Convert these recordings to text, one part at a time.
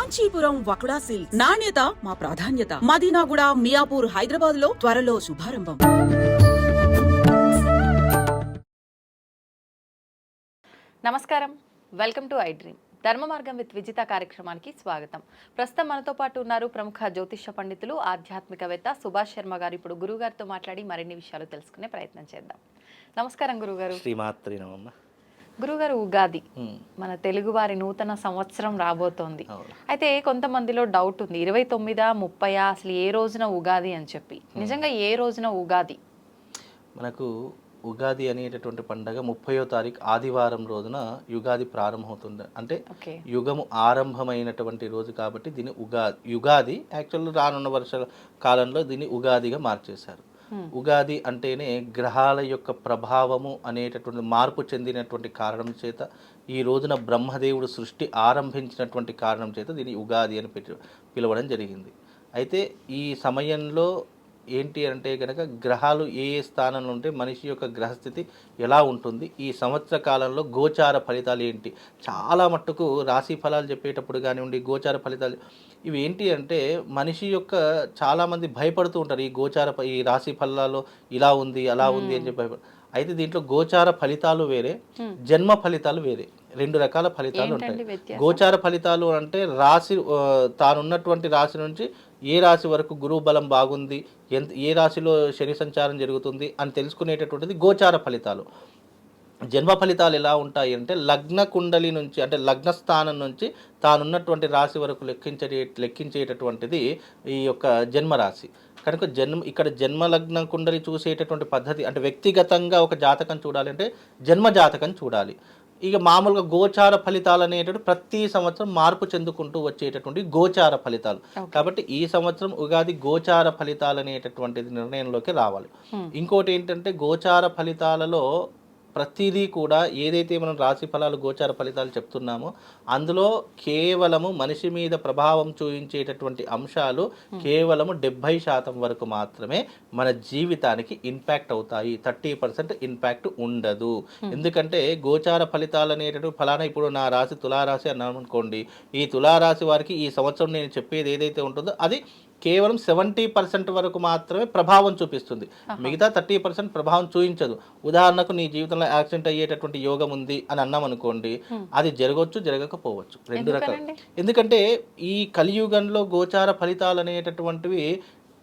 Kanchipuram వకుడా silks నాణ్యత మా ప్రాధాన్యత. మదీనాగూడ, మియాపూర్, హైదరాబాద్ లో త్వరలో శుభారంభం. నమస్కారం, వెల్కమ్ టు ఐ డ్రీమ్. ధర్మ మార్గం విత్ విజిత కార్యక్రమానికి స్వాగతం. ప్రస్తుతం మనతో పాటు ఉన్నారు ప్రముఖ జ్యోతిష పండితులు, ఆధ్యాత్మికవేత్త సుభాష్ శర్మ గారు. ఇప్పుడు గురువు గారితో మాట్లాడి మరిన్ని విషయాలు తెలుసుకునే ప్రయత్నం చేద్దాం. నమస్కారం గురుగారు. శ్రీమాత్రి నమః. గురుగారు, ఉగాది మన తెలుగు వారి నూతన సంవత్సరం రాబోతోంది. అయితే కొంతమందిలో డౌట్ ఉంది, 29, 30 అసలు ఏ రోజున ఉగాది అని చెప్పి. నిజంగా ఏ రోజున ఉగాది? మనకు ఉగాది అనేటటువంటి పండగ 30వ తారీఖు ఆదివారం రోజున యుగాది ప్రారంభమవుతుంది. అంటే యుగము ఆరంభమైనటువంటి రోజు కాబట్టి దీన్ని యుగాది యాక్చువల్ రానున్న వర్ష కాలంలో దీన్ని ఉగాదిగా మార్చేశారు. ఉగాది అంటేనే గ్రహాల యొక్క ప్రభావము అనేటటువంటి మార్పు చెందినటువంటి కారణం చేత, ఈ రోజున బ్రహ్మదేవుడు సృష్టి ఆరంభించినటువంటి కారణం చేత దీన్ని ఉగాది అని పిలవడం జరిగింది. అయితే ఈ సమయంలో ఏంటి అంటే కనుక గ్రహాలు ఏ ఏ స్థానంలో ఉంటే మనిషి యొక్క గ్రహస్థితి ఎలా ఉంటుంది, ఈ సంవత్సర కాలంలో గోచార ఫలితాలు ఏంటి, చాలా మట్టుకు రాశి ఫలాలు చెప్పేటప్పుడు కానివ్వండి, గోచార ఫలితాలు ఇవి ఏంటి అంటే మనిషి యొక్క చాలామంది భయపడుతూ ఉంటారు. ఈ రాశి ఫలాల్లో ఇలా ఉంది అలా ఉంది అని చెప్పి అయితే దీంట్లో గోచార ఫలితాలు వేరే, జన్మ ఫలితాలు వేరే, రెండు రకాల ఫలితాలు ఉంటాయి. గోచార ఫలితాలు అంటే రాశి తానున్నటువంటి రాశి నుంచి ఏ రాశి వరకు గురువు బలం బాగుంది, ఏ రాశిలో శని సంచారం జరుగుతుంది అని తెలుసుకునేటటువంటిది గోచార ఫలితాలు. జన్మ ఫలితాలు ఎలా ఉంటాయి అంటే లగ్న కుండలి నుంచి, అంటే లగ్న స్థానం నుంచి తానున్నటువంటి రాశి వరకు లెక్కించేటటువంటిది ఈ యొక్క జన్మరాశి. కనుక ఇక్కడ జన్మ లగ్న కుండలి చూసేటటువంటి పద్ధతి అంటే వ్యక్తిగతంగా ఒక జాతకం చూడాలంటే జన్మ జాతకం చూడాలి. ఇక మామూలుగా గోచార ఫలితాలు అనేటువంటి ప్రతి సంవత్సరం మార్పు చెందుకుంటూ వచ్చేటటువంటి గోచార ఫలితాలు. కాబట్టి ఈ సంవత్సరం ఉగాది గోచార ఫలితాలు అనేటటువంటిది నిర్ణయంలోకి రావాలి. ఇంకోటి ఏంటంటే గోచార ఫలితాలలో ప్రతిదీ కూడా ఏదైతే మనం రాశి ఫలాలు గోచార ఫలితాలు చెప్తున్నామో అందులో కేవలము మనిషి మీద ప్రభావం చూపించేటటువంటి అంశాలు కేవలము 70% వరకు మాత్రమే మన జీవితానికి ఇంపాక్ట్ అవుతాయి. 30% ఇంపాక్ట్ ఉండదు. ఎందుకంటే గోచార ఫలితాలు అనేటటువంటి ఫలానా ఇప్పుడు నా రాశి తులారాశి అన్నాను అనుకోండి, ఈ తులారాశి వారికి ఈ సంవత్సరం నేను చెప్పేది ఏదైతే ఉంటుందో అది కేవలం 70% వరకు మాత్రమే ప్రభావం చూపిస్తుంది. మిగతా 30% ప్రభావం చూపించదు. ఉదాహరణకు నీ జీవితంలో యాక్సిడెంట్ అయ్యేటటువంటి యోగం ఉంది అని అన్నాం అనుకోండి, అది జరగవచ్చు జరగకపోవచ్చు, రెండు రకాలు. ఎందుకంటే ఈ కలియుగంలో గోచార ఫలితాలు అనేటటువంటివి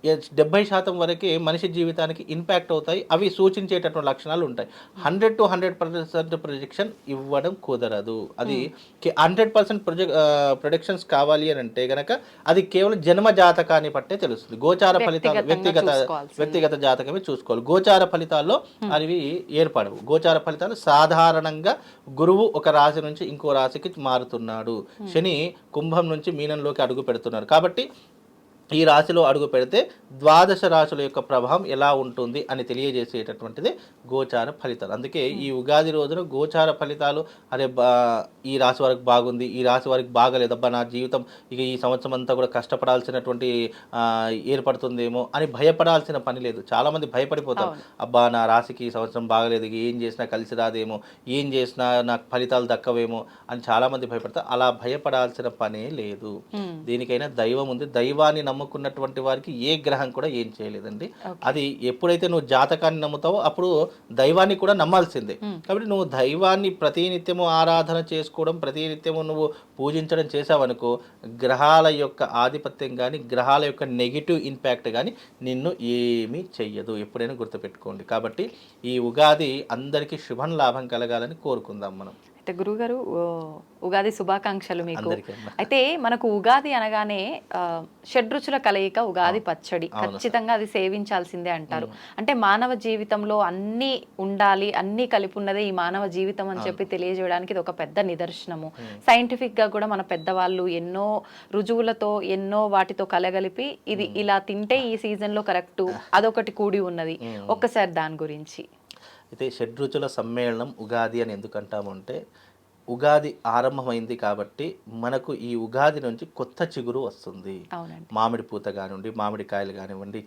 70% వరకే మనిషి జీవితానికి ఇంపాక్ట్ అవుతాయి. అవి సూచించేటటువంటి లక్షణాలు ఉంటాయి. 100 to 100% ప్రొజెక్షన్ ఇవ్వడం కుదరదు. అది 100% ప్రొజెక్షన్స్ కావాలి అని అంటే గనక అది కేవలం జన్మ జాతకాన్ని బట్టే తెలుస్తుంది. గోచార ఫలితాలు వ్యక్తిగత జాతకమే చూసుకోవాలి. గోచార ఫలితాల్లో అవి ఏర్పడవు. గోచార ఫలితాలు సాధారణంగా గురువు ఒక రాశి నుంచి ఇంకో రాశికి మారుతున్నాడు, శని కుంభం నుంచి మీనంలోకి అడుగు పెడుతున్నారు. కాబట్టి ఈ రాశిలో అడుగు పెడితే ద్వాదశ రాశుల యొక్క ప్రభావం ఎలా ఉంటుంది అని తెలియజేసేటటువంటిది గోచార ఫలితాలు. అందుకే ఈ ఉగాది రోజున గోచార ఫలితాలు అరే ఈ రాశి వారికి బాగుంది, ఈ రాశి వారికి బాగలేదబ్బా, నా జీవితం ఇక ఈ సంవత్సరం అంతా కూడా కష్టపడాల్సినటువంటి ఏర్పడుతుందేమో అని భయపడాల్సిన పని లేదు. చాలామంది భయపడిపోతారు, అబ్బా నా రాశికి ఈ సంవత్సరం బాగలేదు, ఏం చేసినా కలిసి రాదేమో, ఏం చేసినా నాకు ఫలితాలు దక్కవేమో అని చాలామంది భయపడతారు. అలా భయపడాల్సిన పనే లేదు. దీనికైనా దైవం ఉంది. దైవాన్ని నమ్ముకున్నటువంటి వారికి ఏ గ్రహం కూడా ఏం చేయలేదండి. అది ఎప్పుడైతే నువ్వు జాతకాన్ని నమ్ముతావో అప్పుడు దైవాన్ని కూడా నమ్మాల్సిందే. కాబట్టి నువ్వు దైవాన్ని ప్రతినిత్యము ఆరాధన చేసుకోవడం, ప్రతినిత్యము నువ్వు పూజించడం చేసావనుకో గ్రహాల యొక్క ఆధిపత్యం కానీ గ్రహాల యొక్క నెగిటివ్ ఇంపాక్ట్ కానీ నిన్ను ఏమీ చెయ్యదు. ఎప్పుడైనా గుర్తుపెట్టుకోండి. కాబట్టి ఈ ఉగాది అందరికీ శుభం లాభం కలగాలని కోరుకుందాం మనం. అయితే గురుగారు, ఉగాది శుభాకాంక్షలు మీకు. అయితే మనకు ఉగాది అనగానే షడ్రుచుల కలయిక ఉగాది పచ్చడి, ఖచ్చితంగా అది సేవించాల్సిందే అంటారు. అంటే మానవ జీవితంలో అన్నీ ఉండాలి, అన్నీ కలిపి ఉన్నదే ఈ మానవ జీవితం అని చెప్పి తెలియజేయడానికి ఇది ఒక పెద్ద నిదర్శనము. సైంటిఫిక్ గా కూడా మన పెద్దవాళ్ళు ఎన్నో రుజువులతో ఎన్నో వాటితో కలగలిపి ఇది ఇలా తింటే ఈ సీజన్ లో కరెక్ట్ అదొకటి కూడి ఉన్నది. ఒక్కసారి దాని గురించి. అయితే షడ్రుచుల సమ్మేళనం ఉగాది అని ఎందుకంటామంటే ఉగాది ఆరంభమైంది కాబట్టి మనకు ఈ ఉగాది నుంచి కొత్త చిగురు వస్తుంది. అవునండి. మామిడి పూత కానివ్వండి, మామిడికాయలు కానివ్వండి,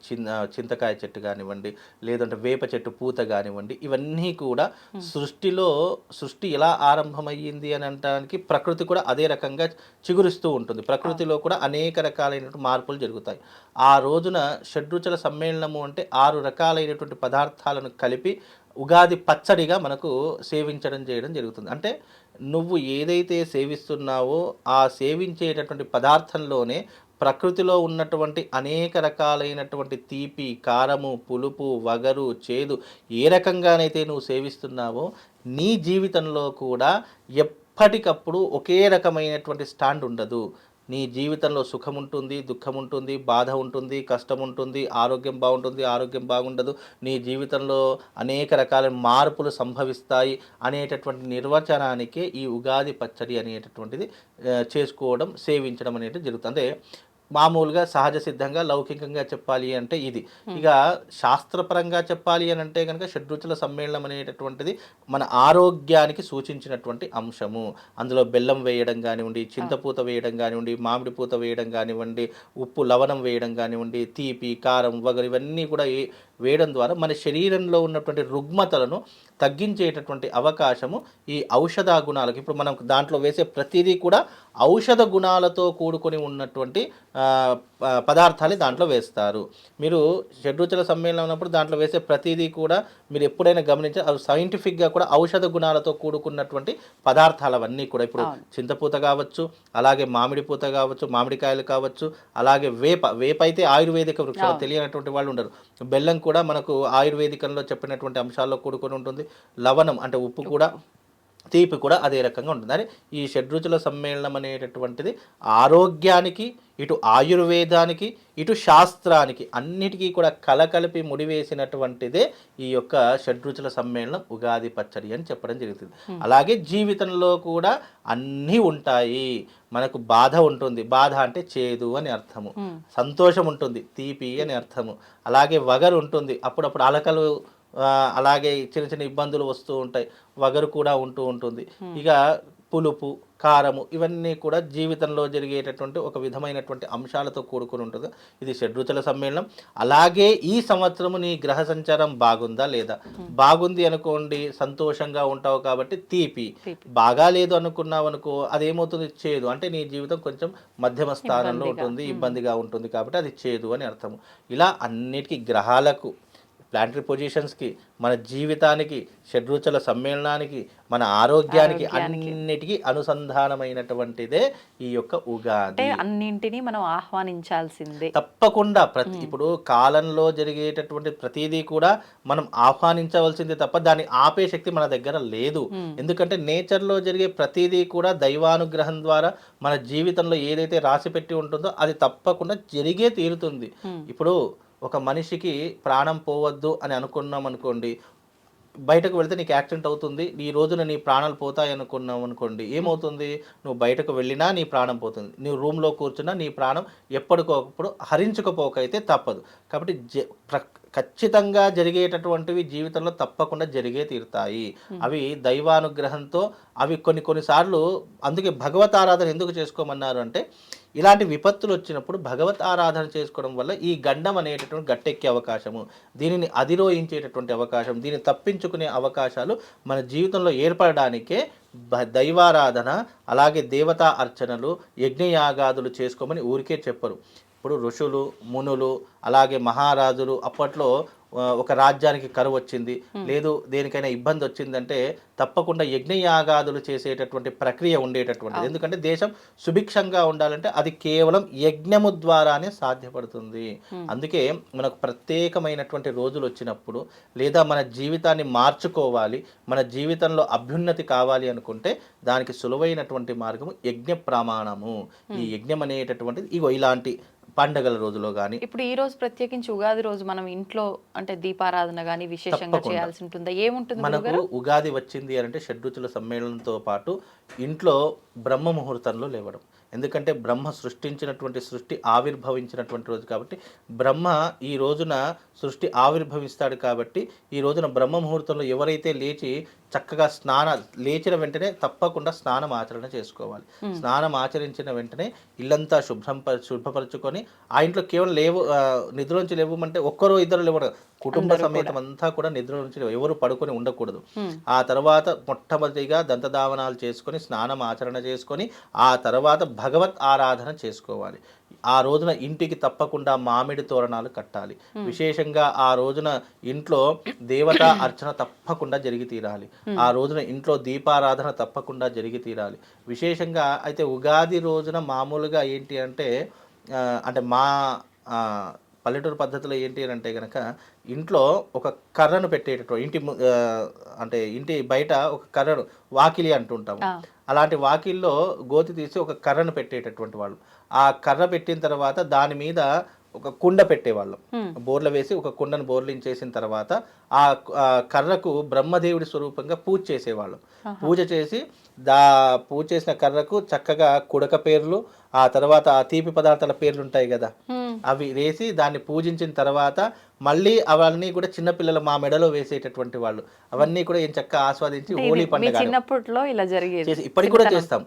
చింతకాయ చెట్టు కానివ్వండి, లేదంటే వేప చెట్టు పూత కానివ్వండి, ఇవన్నీ కూడా సృష్టి ఎలా ఆరంభమయ్యింది అని అనడానికి ప్రకృతి కూడా అదే రకంగా చిగురిస్తూ ఉంటుంది. ప్రకృతిలో కూడా అనేక రకాలైనటువంటి మార్పులు జరుగుతాయి. ఆ రోజున షడ్రుచుల సమ్మేళనము అంటే 6 రకాలైనటువంటి పదార్థాలను కలిపి ఉగాది పచ్చడిగా మనకు చేయడం జరుగుతుంది. అంటే నువ్వు ఏదైతే సేవిస్తున్నావో ఆ సేవించేటటువంటి పదార్థంలోనే ప్రకృతిలో ఉన్నటువంటి అనేక రకాలైనటువంటి తీపి, కారము, పులుపు, వగరు, చేదు ఏ రకంగానైతే నువ్వు సేవిస్తున్నావో నీ జీవితంలో కూడా ఎప్పటికప్పుడు ఒకే రకమైనటువంటి స్టాండ్ ఉండదు. నీ జీవితంలో సుఖం ఉంటుంది, దుఃఖం ఉంటుంది, బాధ ఉంటుంది, కష్టం ఉంటుంది, ఆరోగ్యం బాగుంటుంది, ఆరోగ్యం బాగుండదు, నీ జీవితంలో అనేక రకాల మార్పులు సంభవిస్తాయి అనేటటువంటి నిర్వచనానికే ఈ ఉగాది పచ్చడి అనేటటువంటిది చేసుకోవడం, సేవించడం అనేది జరుగుతుంది. అంటే మామూలుగా సహజ సిద్ధంగా లౌకికంగా చెప్పాలి అంటే ఇది. ఇక శాస్త్రపరంగా చెప్పాలి అని అంటే కనుక షడ్రుచుల సమ్మేళనం అనేటటువంటిది మన ఆరోగ్యానికి సూచించినటువంటి అంశము. అందులో బెల్లం వేయడం కానివ్వండి, చింతపూత వేయడం కానివ్వండి, మామిడి పూత వేయడం కానివ్వండి, ఉప్పు లవణం వేయడం కానివ్వండి, తీపి, కారం, వగరు ఇవన్నీ కూడా వేయడం ద్వారా మన శరీరంలో ఉన్నటువంటి రుగ్మతలను తగ్గించేటటువంటి అవకాశము ఈ ఔషధ గుణాలకు. ఇప్పుడు మనం దాంట్లో వేసే ప్రతిదీ కూడా ఔషధ గుణాలతో కూడుకొని ఉన్నటువంటి పదార్థాలు దాంట్లో వేస్తారు. మీరు షడ్రుచుల సమ్మేళనం ఉన్నప్పుడు దాంట్లో వేసే ప్రతిదీ కూడా మీరు ఎప్పుడైనా గమనించారు, అవి సైంటిఫిక్గా కూడా ఔషధ గుణాలతో కూడుకున్నటువంటి పదార్థాలు అవన్నీ కూడా. ఇప్పుడు చింతపూత కావచ్చు, అలాగే మామిడి పూత కావచ్చు, మామిడికాయలు కావచ్చు, అలాగే వేప అయితే ఆయుర్వేదిక వృక్షం, తెలియనటువంటి వాళ్ళు ఉండరు. బెల్లం కూడా మనకు ఆయుర్వేదికంలో చెప్పినటువంటి అంశాల్లో కూడుకొని ఉంటుంది. లవణం అంటే ఉప్పు కూడా, తీపి కూడా అదే రకంగా ఉంటుంది. అని ఈ షడ్రుచుల సమ్మేళనం అనేటటువంటిది ఆరోగ్యానికి, ఇటు ఆయుర్వేదానికి, ఇటు శాస్త్రానికి అన్నిటికీ కూడా కలకలిపి ముడివేసినటువంటిదే ఈ యొక్క షడ్రుచుల సమ్మేళనం ఉగాది పచ్చడి అని చెప్పడం జరుగుతుంది. అలాగే జీవితంలో కూడా అన్నీ ఉంటాయి. మనకు బాధ ఉంటుంది, బాధ అంటే చేదు అని అర్థము. సంతోషం ఉంటుంది, తీపి అని అర్థము. అలాగే వగరు ఉంటుంది, అప్పుడప్పుడు అలకలు, అలాగే చిన్న చిన్న ఇబ్బందులు వస్తూ ఉంటాయి, వగరు కూడా ఉంటూ ఉంటుంది. ఇక పులుపు, కారము ఇవన్నీ కూడా జీవితంలో జరిగేటటువంటి ఒక విధమైనటువంటి అంశాలతో కూడుకుని ఉంటుంది. ఇది షడ్రుచుల సమ్మేళనం. అలాగే ఈ సంవత్సరము నీ గ్రహ సంచారం బాగుందా లేదా? బాగుంది అనుకోండి, సంతోషంగా ఉంటావు కాబట్టి తీపి. బాగా లేదు అనుకున్నావు అనుకో, అదేమవుతుంది, చేదు. అంటే నీ జీవితం కొంచెం మధ్యమ స్థానంలో ఉంటుంది, ఇబ్బందిగా ఉంటుంది కాబట్టి అది చేదు అని అర్థము. ఇలా అన్నిటికీ గ్రహాలకు, ప్లానటరీ పొజిషన్స్కి, మన జీవితానికి, షడ్రుచుల సమ్మేళనానికి, మన ఆరోగ్యానికి అన్నిటికీ అనుసంధానమైనటువంటిదే ఈ యొక్క ఉగాది. అన్నింటినీ మనం ఆహ్వానించాల్సిందే తప్పకుండా. ఇప్పుడు కాలంలో జరిగేటటువంటి ప్రతిదీ కూడా మనం ఆహ్వానించవలసిందే తప్ప దాన్ని ఆపే శక్తి మన దగ్గర లేదు. ఎందుకంటే నేచర్లో జరిగే ప్రతిదీ కూడా దైవానుగ్రహం ద్వారా మన జీవితంలో ఏదైతే రాసి పెట్టి ఉంటుందో అది తప్పకుండా జరిగే తీరుతుంది. ఇప్పుడు ఒక మనిషికి ప్రాణం పోవద్దు అని అనుకున్నాం అనుకోండి, బయటకు వెళ్తే నీకు యాక్సిడెంట్ అవుతుంది, ఈ రోజున నీ ప్రాణాలు పోతాయి అనుకున్నాం అనుకోండి, ఏమవుతుంది, నువ్వు బయటకు వెళ్ళినా నీ ప్రాణం పోతుంది, నువ్వు రూమ్లో కూర్చున్నా నీ ప్రాణం ఎప్పటికప్పుడు హరించుకపోకైతే తప్పదు. కాబట్టి ఖచ్చితంగా జరిగేటటువంటివి జీవితంలో తప్పకుండా జరిగే తీరుతాయి. అవి దైవానుగ్రహంతో, అవి కొన్నిసార్లు, అందుకే భగవత్ ఆరాధన ఎందుకు చేసుకోమన్నారు అంటే, ఇలాంటి విపత్తులు వచ్చినప్పుడు భగవత్ ఆరాధన చేసుకోవడం వల్ల ఈ గండం అనేటటువంటి గట్టెక్కే అవకాశము, దీనిని అధిరోహించేటటువంటి అవకాశం, దీన్ని తప్పించుకునే అవకాశాలు మన జీవితంలో ఏర్పడడానికే దైవారాధన, అలాగే దేవతా అర్చనలు, యజ్ఞయాగాదులు చేసుకోమని ఊరికే చెప్పరు. ఇప్పుడు ఋషులు, మునులు, అలాగే మహారాజులు అప్పట్లో ఒక రాజ్యానికి కరువు వచ్చింది, లేదు దేనికైనా ఇబ్బంది వచ్చిందంటే తప్పకుండా యజ్ఞయాగాదులు చేసేటటువంటి ప్రక్రియ ఉండేటటువంటిది. ఎందుకంటే దేశం సుభిక్షంగా ఉండాలంటే అది కేవలం యజ్ఞము ద్వారానే సాధ్యపడుతుంది. అందుకే మనకు ప్రత్యేకమైనటువంటి రోజులు వచ్చినప్పుడు, లేదా మన జీవితాన్ని మార్చుకోవాలి, మన జీవితంలో అభ్యున్నతి కావాలి అనుకుంటే దానికి సులువైనటువంటి మార్గము యజ్ఞ ప్రమాణము. ఈ యజ్ఞం అనేటటువంటిది ఇగో ఇలాంటి పండగల రోజులో కానీ. ఇప్పుడు ఈ రోజు ప్రత్యేకించి ఉగాది రోజు మనం ఇంట్లో అంటే దీపారాధన కానీ విశేషంగా చేయాల్సి ఉంటుందా? ఏముంటుంది మనకు ఉగాది వచ్చింది అంటే షడ్రుచుల సమ్మేళనంతో పాటు ఇంట్లో బ్రహ్మ ముహూర్తంలో లేవడం. ఎందుకంటే బ్రహ్మ సృష్టించినటువంటి సృష్టి ఆవిర్భవించినటువంటి రోజు కాబట్టి బ్రహ్మ ఈ రోజున సృష్టి ఆవిర్భవిస్తాడు కాబట్టి ఈ రోజున బ్రహ్మ ముహూర్తంలో ఎవరైతే లేచి చక్కగా లేచిన వెంటనే తప్పకుండా స్నానం ఆచరణ చేసుకోవాలి. స్నానం ఆచరించిన వెంటనే ఇల్లంతా శుభ్రపరచుకొని ఆ ఇంట్లో కేవలం నిద్ర నుంచి లేవమంటే ఒక్కరో ఇద్దరు లేవడం, కుటుంబ సమేతం అంతా కూడా నిద్ర నుంచి ఎవరు పడుకొని ఉండకూడదు. ఆ తర్వాత మొట్టమొదటిగా దంతధావనాలు చేసుకొని స్నానం ఆచరణ చేసుకొని ఆ తర్వాత భగవత్ ఆరాధన చేసుకోవాలి. ఆ రోజున ఇంటికి తప్పకుండా మామిడి తోరణాలు కట్టాలి. విశేషంగా ఆ రోజున ఇంట్లో దేవతా అర్చన తప్పకుండా జరిగి తీరాలి. ఆ రోజున ఇంట్లో దీపారాధన తప్పకుండా జరిగి తీరాలి. విశేషంగా అయితే ఉగాది రోజున మామూలుగా ఏంటి అంటే అంటే మా పల్లెటూరు పద్ధతిలో ఏంటి అని అంటే కనుక ఇంట్లో ఒక కర్రను పెట్టేటట్టు అంటే ఇంటి బయట ఒక కర్రను వాకిలి అంటుంటాము. అలాంటి వాకిల్లో గోతి తీసి ఒక కర్రను పెట్టేటటువంటి వాళ్ళు. ఆ కర్ర పెట్టిన తర్వాత దాని మీద ఒక కుండ పెట్టేవాళ్ళం. బోర్ల వేసి ఒక కుండను బోర్లించేసిన తర్వాత ఆ కర్రకు బ్రహ్మదేవుడి స్వరూపంగా పూజ చేసేవాళ్ళం. పూజ చేసి పూజ చేసిన కర్రకు చక్కగా కుడక పేర్లు, ఆ తర్వాత ఆ తీపి పదార్థాల పేర్లు ఉంటాయి కదా, అవి వేసి దాన్ని పూజించిన తర్వాత మళ్ళీ అవన్నీ కూడా చిన్నపిల్లలు మా మెడలో వేసేటటువంటి వాళ్ళు అవన్నీ కూడా ఏం చక్కగా ఆస్వాదించి హోలీ పండుగ చిన్నప్పట్లో ఇలా జరిగేది. ఇప్పటికి కూడా చేస్తాం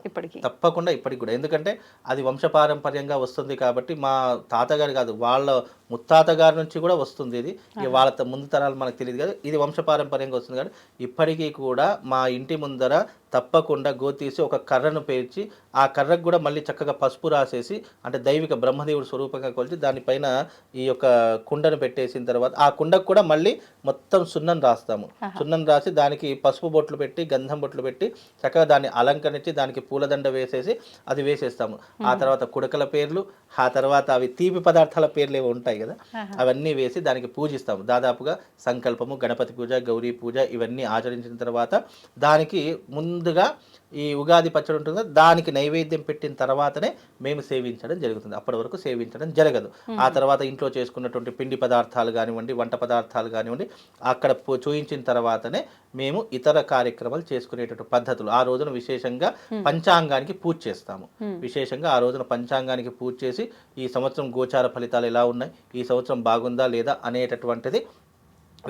తప్పకుండా, ఇప్పటికి కూడా. ఎందుకంటే అది వంశపారంపర్యంగా వస్తుంది కాబట్టి మా తాతగారు కాదు వాళ్ళ ముత్తాత గారి నుంచి కూడా వస్తుంది. ఇది వాళ్ళ ముందు తరాలు మనకు తెలియదు కదా, ఇది వంశపారంపర్యంగా వస్తుంది కాబట్టి ఇప్పటికీ కూడా మా ఇంటి ముందర తప్పకుండా గోతీసి ఒక కర్రను పేర్చి ఆ కర్రకు కూడా మళ్ళీ చక్కగా పసుపు రాసేసి అంటే దైవిక బ్రహ్మదేవుడు స్వరూపంగా కొలిచి దానిపైన ఈ యొక్క కుండను పెట్టేసిన తర్వాత ఆ కుండకు కూడా మళ్ళీ మొత్తం సున్నం రాస్తాము. సున్నం రాసి దానికి పసుపు బొట్లు పెట్టి గంధం బొట్లు పెట్టి చక్కగా దాన్ని అలంకరించి దానికి పూలదండ వేసేసి అది వేసేస్తాము. ఆ తర్వాత కుడకల పేర్లు, ఆ తర్వాత అవి తీపి పదార్థాల పేర్లు ఏవో ఉంటాయి కదా, అవన్నీ వేసి దానికి పూజిస్తాము. దాదాపుగా సంకల్పము, గణపతి పూజ, గౌరీ పూజ ఇవన్నీ ఆచరించిన తర్వాత దానికి ముందుగా ఈ ఉగాది పచ్చడి ఉంటుంది, దానికి నైవేద్యం పెట్టిన తర్వాతనే మేము సేవించడం జరుగుతుంది. అప్పటి వరకు సేవించడం జరగదు. ఆ తర్వాత ఇంట్లో చేసుకున్నటువంటి పిండి పదార్థాలు కానివ్వండి, వంట పదార్థాలు కానివ్వండి అక్కడ చూయించిన తర్వాతనే మేము ఇతర కార్యక్రమాలు చేసుకునేటటువంటి పద్ధతులు. ఆ రోజున విశేషంగా పంచాంగానికి పూజ చేస్తాము. విశేషంగా ఆ రోజున పంచాంగానికి పూజ చేసి ఈ సంవత్సరం గోచార ఫలితాలు ఎలా ఉన్నాయి, ఈ సంవత్సరం బాగుందా లేదా అనేటటువంటిది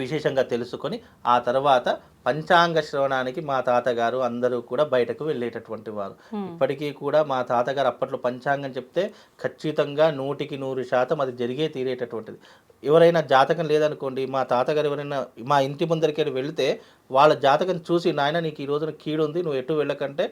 విశేషంగా తెలుసుకొని ఆ తర్వాత పంచాంగ శ్రవణానికి మా తాతగారు అందరూ కూడా బయటకు వెళ్ళేటటువంటి వారు. ఇప్పటికీ కూడా మా తాతగారు అప్పట్లో పంచాంగం చెప్తే ఖచ్చితంగా 100% అది జరిగే తీరేటటువంటిది. ఎవరైనా జాతకం లేదనుకోండి, మా తాతగారు ఎవరైనా మా ఇంటి ముందరికి వెళితే వాళ్ళ జాతకం చూసి నాయన నీకు ఈ రోజున కీడు ఉంది, నువ్వు ఎటు వెళ్ళకంటే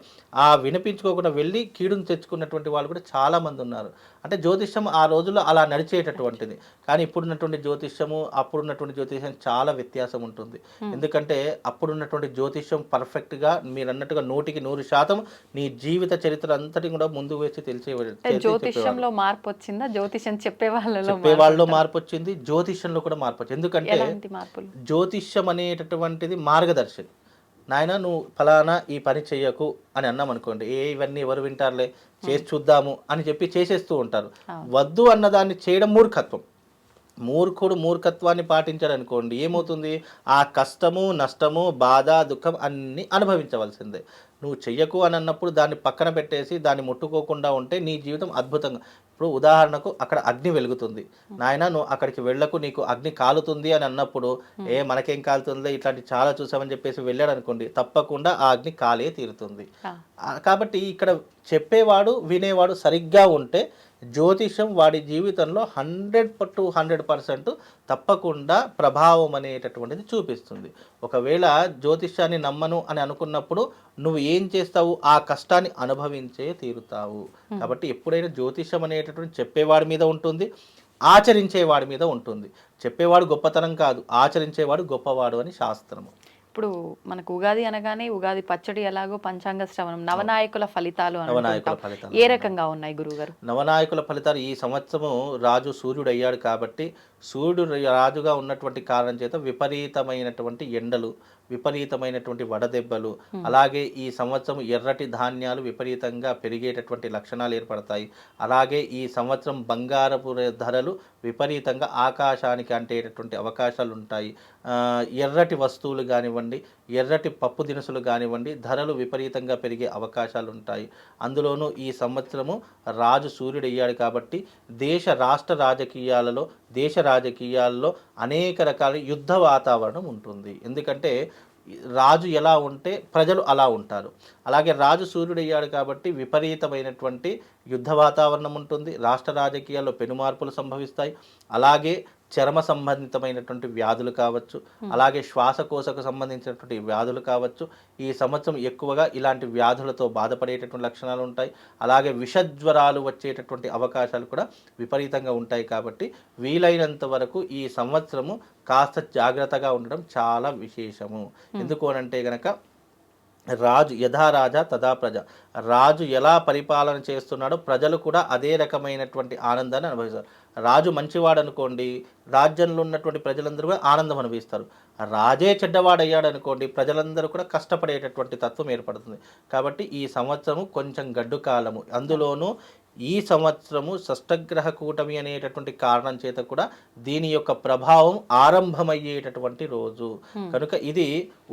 ఆ వినిపించుకోకుండా వెళ్ళి కీడును తెచ్చుకున్నటువంటి వాళ్ళు కూడా చాలామంది ఉన్నారు. అంటే జ్యోతిష్యం ఆ రోజుల్లో అలా నడిచేటటువంటిది. కానీ ఇప్పుడున్నటువంటి జ్యోతిష్యము అప్పుడున్నటువంటి జ్యోతిష్యం చాలా వ్యత్యాసం ఉంటుంది. ఎందుకంటే అప్పుడున్నటువంటి జ్యోతిష్యం పర్ఫెక్ట్గా మీరు అన్నట్టుగా 100% నీ జీవిత చరిత్ర అంతటి కూడా ముందు వేసి జ్యోతిష్యంలో మార్పు వచ్చిందా? జ్యోతిష్యం చెప్పేవాళ్ళలో మార్పు వచ్చింది, జ్యోతిష్యంలో కూడా మార్పు వచ్చింది. ఎందుకంటే జ్యోతిష్యం అనేటటువంటిది మార్గదర్శి. నాయన నువ్వు ఫలానా ఈ పని చెయ్యకు అని అన్నాం అనుకోండి, ఇవన్నీ ఎవరు వింటారులే చేసి చూద్దాము అని చెప్పి చేసేస్తూ ఉంటారు. వద్దు అన్నదాన్ని చేయడం మూర్ఖత్వం. మూర్ఖత్వాన్ని పాటించాడు అనుకోండి, ఏమవుతుంది? ఆ కష్టము, నష్టము, బాధ, దుఃఖం అన్నీ అనుభవించవలసిందే. నువ్వు చెయ్యకు అని అన్నప్పుడు దాన్ని పక్కన పెట్టేసి దాన్ని ముట్టుకోకుండా ఉంటే నీ జీవితం అద్భుతంగా. ఇప్పుడు ఉదాహరణకు అక్కడ అగ్ని వెలుగుతుంది, నాయన నువ్వు అక్కడికి వెళ్ళకు నీకు అగ్ని కాలుతుంది అని అన్నప్పుడు మనకేం కాలుతుందో ఇట్లాంటి చాలా చూసామని చెప్పేసి వెళ్ళాడు అనుకోండి, తప్పకుండా ఆ అగ్ని కాలే తీరుతుంది. కాబట్టి ఇక్కడ చెప్పేవాడు వినేవాడు సరిగ్గా ఉంటే జ్యోతిషం వాడి జీవితంలో 100% తప్పకుండా ప్రభావం అనేటటువంటిది చూపిస్తుంది. ఒకవేళ జ్యోతిష్యాన్ని నమ్మను అని అనుకున్నప్పుడు నువ్వు ఏం చేస్తావు? ఆ కష్టాన్ని అనుభవించే తీరుతావు. కాబట్టి ఎప్పుడైనా జ్యోతిష్యం అనేటటువంటి చెప్పేవాడి మీద ఉంటుంది, ఆచరించేవాడి మీద ఉంటుంది. చెప్పేవాడు గొప్పతనం కాదు, ఆచరించేవాడు గొప్పవాడు అని శాస్త్రము. ఇప్పుడు మనకు ఉగాది అనగానే ఉగాది పచ్చడి ఎలాగో పంచాంగ శ్రవణం, నవనాయకుల ఫలితాలు ఏ రకంగా ఉన్నాయి గురువుగారు? నవనాయకుల ఫలితాలు ఈ సంవత్సరము రాజు సూర్యుడు అయ్యాడు కాబట్టి సూర్యుడు రాజుగా ఉన్నటువంటి కారణం చేత విపరీతమైనటువంటి ఎండలు, విపరీతమైనటువంటి వడదెబ్బలు, అలాగే ఈ సంవత్సరం ఎర్రటి ధాన్యాలు విపరీతంగా పెరిగేటటువంటి లక్షణాలు ఏర్పడతాయి. అలాగే ఈ సంవత్సరం బంగారపు ధరలు విపరీతంగా ఆకాశానికి అంటేటటువంటి అవకాశాలు ఉంటాయి. ఎర్రటి వస్తువులు కానివ్వండి, ఎర్రటి పప్పు దినుసులు కానివ్వండి, ధరలు విపరీతంగా పెరిగే అవకాశాలు ఉంటాయి. అందులోనూ ఈ సంవత్సరము రాజు సూర్యుడు అయ్యాడు కాబట్టి రాష్ట్ర రాజకీయాలలో అనేక రకాల యుద్ధ వాతావరణం ఉంటుంది. ఎందుకంటే రాజు ఎలా ఉంటే ప్రజలు అలా ఉంటారు. అలాగే రాజు సూర్యుడు అయ్యాడు కాబట్టి విపరీతమైనటువంటి యుద్ధ వాతావరణం ఉంటుంది. రాష్ట్ర రాజకీయాల్లో పెనుమార్పులు సంభవిస్తాయి. అలాగే చర్మ సంబంధితమైనటువంటి వ్యాధులు కావచ్చు, అలాగే శ్వాసకోశకు సంబంధించినటువంటి వ్యాధులు కావచ్చు. ఈ సంవత్సరం ఎక్కువగా ఇలాంటి వ్యాధులతో బాధపడేటటువంటి లక్షణాలు ఉంటాయి. అలాగే విషజ్వరాలు వచ్చేటటువంటి అవకాశాలు కూడా విపరీతంగా ఉంటాయి. కాబట్టి వీలైనంత వరకు ఈ సంవత్సరము కాస్త జాగ్రత్తగా ఉండడం చాలా విశేషము. ఎందుకు అనంటే గనక రాజు యథా రాజా తథా ప్రజ, రాజు ఎలా పరిపాలన చేస్తున్నాడో ప్రజలు కూడా అదే రకమైనటువంటి ఆనందాన్ని అనుభవిస్తారు. రాజు మంచివాడు అనుకోండి, రాజ్యంలో ఉన్నటువంటి ప్రజలందరూ కూడా ఆనందం అనుభవిస్తారు. రాజే చెడ్డవాడయ్యాడు అనుకోండి, ప్రజలందరూ కూడా కష్టపడేటటువంటి తత్వం ఏర్పడుతుంది. కాబట్టి ఈ సంవత్సరము కొంచెం గడ్డు కాలము. అందులోనూ ఈ సంవత్సరము షష్టగ్రహ కూటమి అనేటటువంటి కారణం చేత కూడా దీని యొక్క ప్రభావం ఆరంభమయ్యేటటువంటి రోజు కనుక ఇది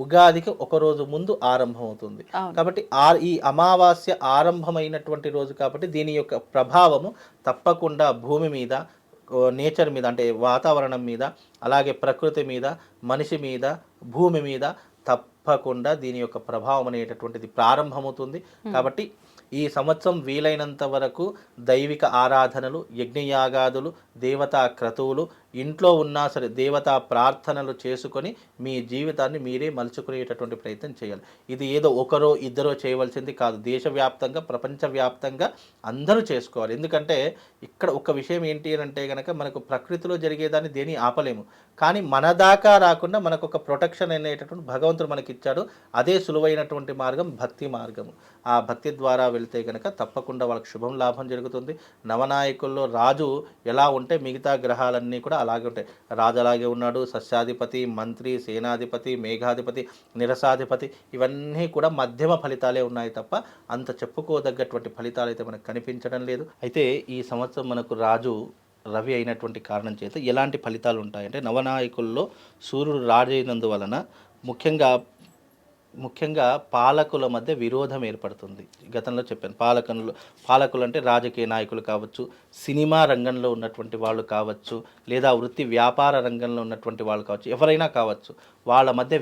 ఉగాదికి ఒక రోజు ముందు ఆరంభమవుతుంది. కాబట్టి ఈ అమావాస్య ఆరంభమైనటువంటి రోజు కాబట్టి దీని యొక్క ప్రభావము తప్పకుండా భూమి మీద, నేచర్ మీద అంటే వాతావరణం మీద, అలాగే ప్రకృతి మీద, మనిషి మీద, భూమి మీద తప్పకుండా దీని యొక్క ప్రభావం అనేటటువంటిది ప్రారంభమవుతుంది. కాబట్టి ఈ సంవత్సరం వీలైనంత వరకు దైవిక ఆరాధనలు, యజ్ఞయాగాదులు, దేవతా క్రతువులు ఇంట్లో ఉన్నా సరే దేవతా ప్రార్థనలు చేసుకొని మీ జీవితాన్ని మీరే మలుచుకునేటటువంటి ప్రయత్నం చేయాలి. ఇది ఏదో ఒకరో ఇద్దరో చేయవలసింది కాదు. దేశవ్యాప్తంగా, ప్రపంచవ్యాప్తంగా అందరూ చేసుకోవాలి. ఎందుకంటే ఇక్కడ ఒక విషయం ఏంటి అని అంటే కనుక మనకు ప్రకృతిలో జరిగేదాన్ని దేని ఆపలేము. కానీ మన దాకా రాకుండా మనకు ఒక ప్రొటెక్షన్ అనేటటువంటి భగవంతుడు మనకి ఇచ్చాడు. అదే సులువైనటువంటి మార్గం భక్తి మార్గము. ఆ భక్తి ద్వారా వెళ్తే కనుక తప్పకుండా వాళ్ళకి శుభం లాభం జరుగుతుంది. నవనాయకుల్లో రాజు ఎలా ఉంటే మిగతా గ్రహాలన్నీ కూడా అలాగే ఉంటాయి. రాజు అలాగే ఉన్నాడు. సస్యాధిపతి, మంత్రి, సేనాధిపతి, మేఘాధిపతి, నిరసాధిపతి ఇవన్నీ కూడా మధ్యమ ఫలితాలే ఉన్నాయి తప్ప అంత చెప్పుకోదగ్గటువంటి ఫలితాలు అయితే మనకు కనిపించడం లేదు. అయితే ఈ సంవత్సరం మనకు రాజు రవి అయినటువంటి కారణం చేత ఎలాంటి ఫలితాలు ఉంటాయంటే నవనాయకుల్లో సూర్యుడు రాజైనందువలన ముఖ్యంగా పాలకుల మధ్య విరోధం ఏర్పడుతుంది. గతంలో చెప్పాను, పాలకులు అంటే రాజకీయ నాయకులు కావచ్చు, సినిమా రంగంలో ఉన్నటువంటి వాళ్ళు కావచ్చు, లేదా వృత్తి వ్యాపార రంగంలో ఉన్నటువంటి వాళ్ళు కావచ్చు, ఎవరైనా కావచ్చు, వాళ్ళ మధ్య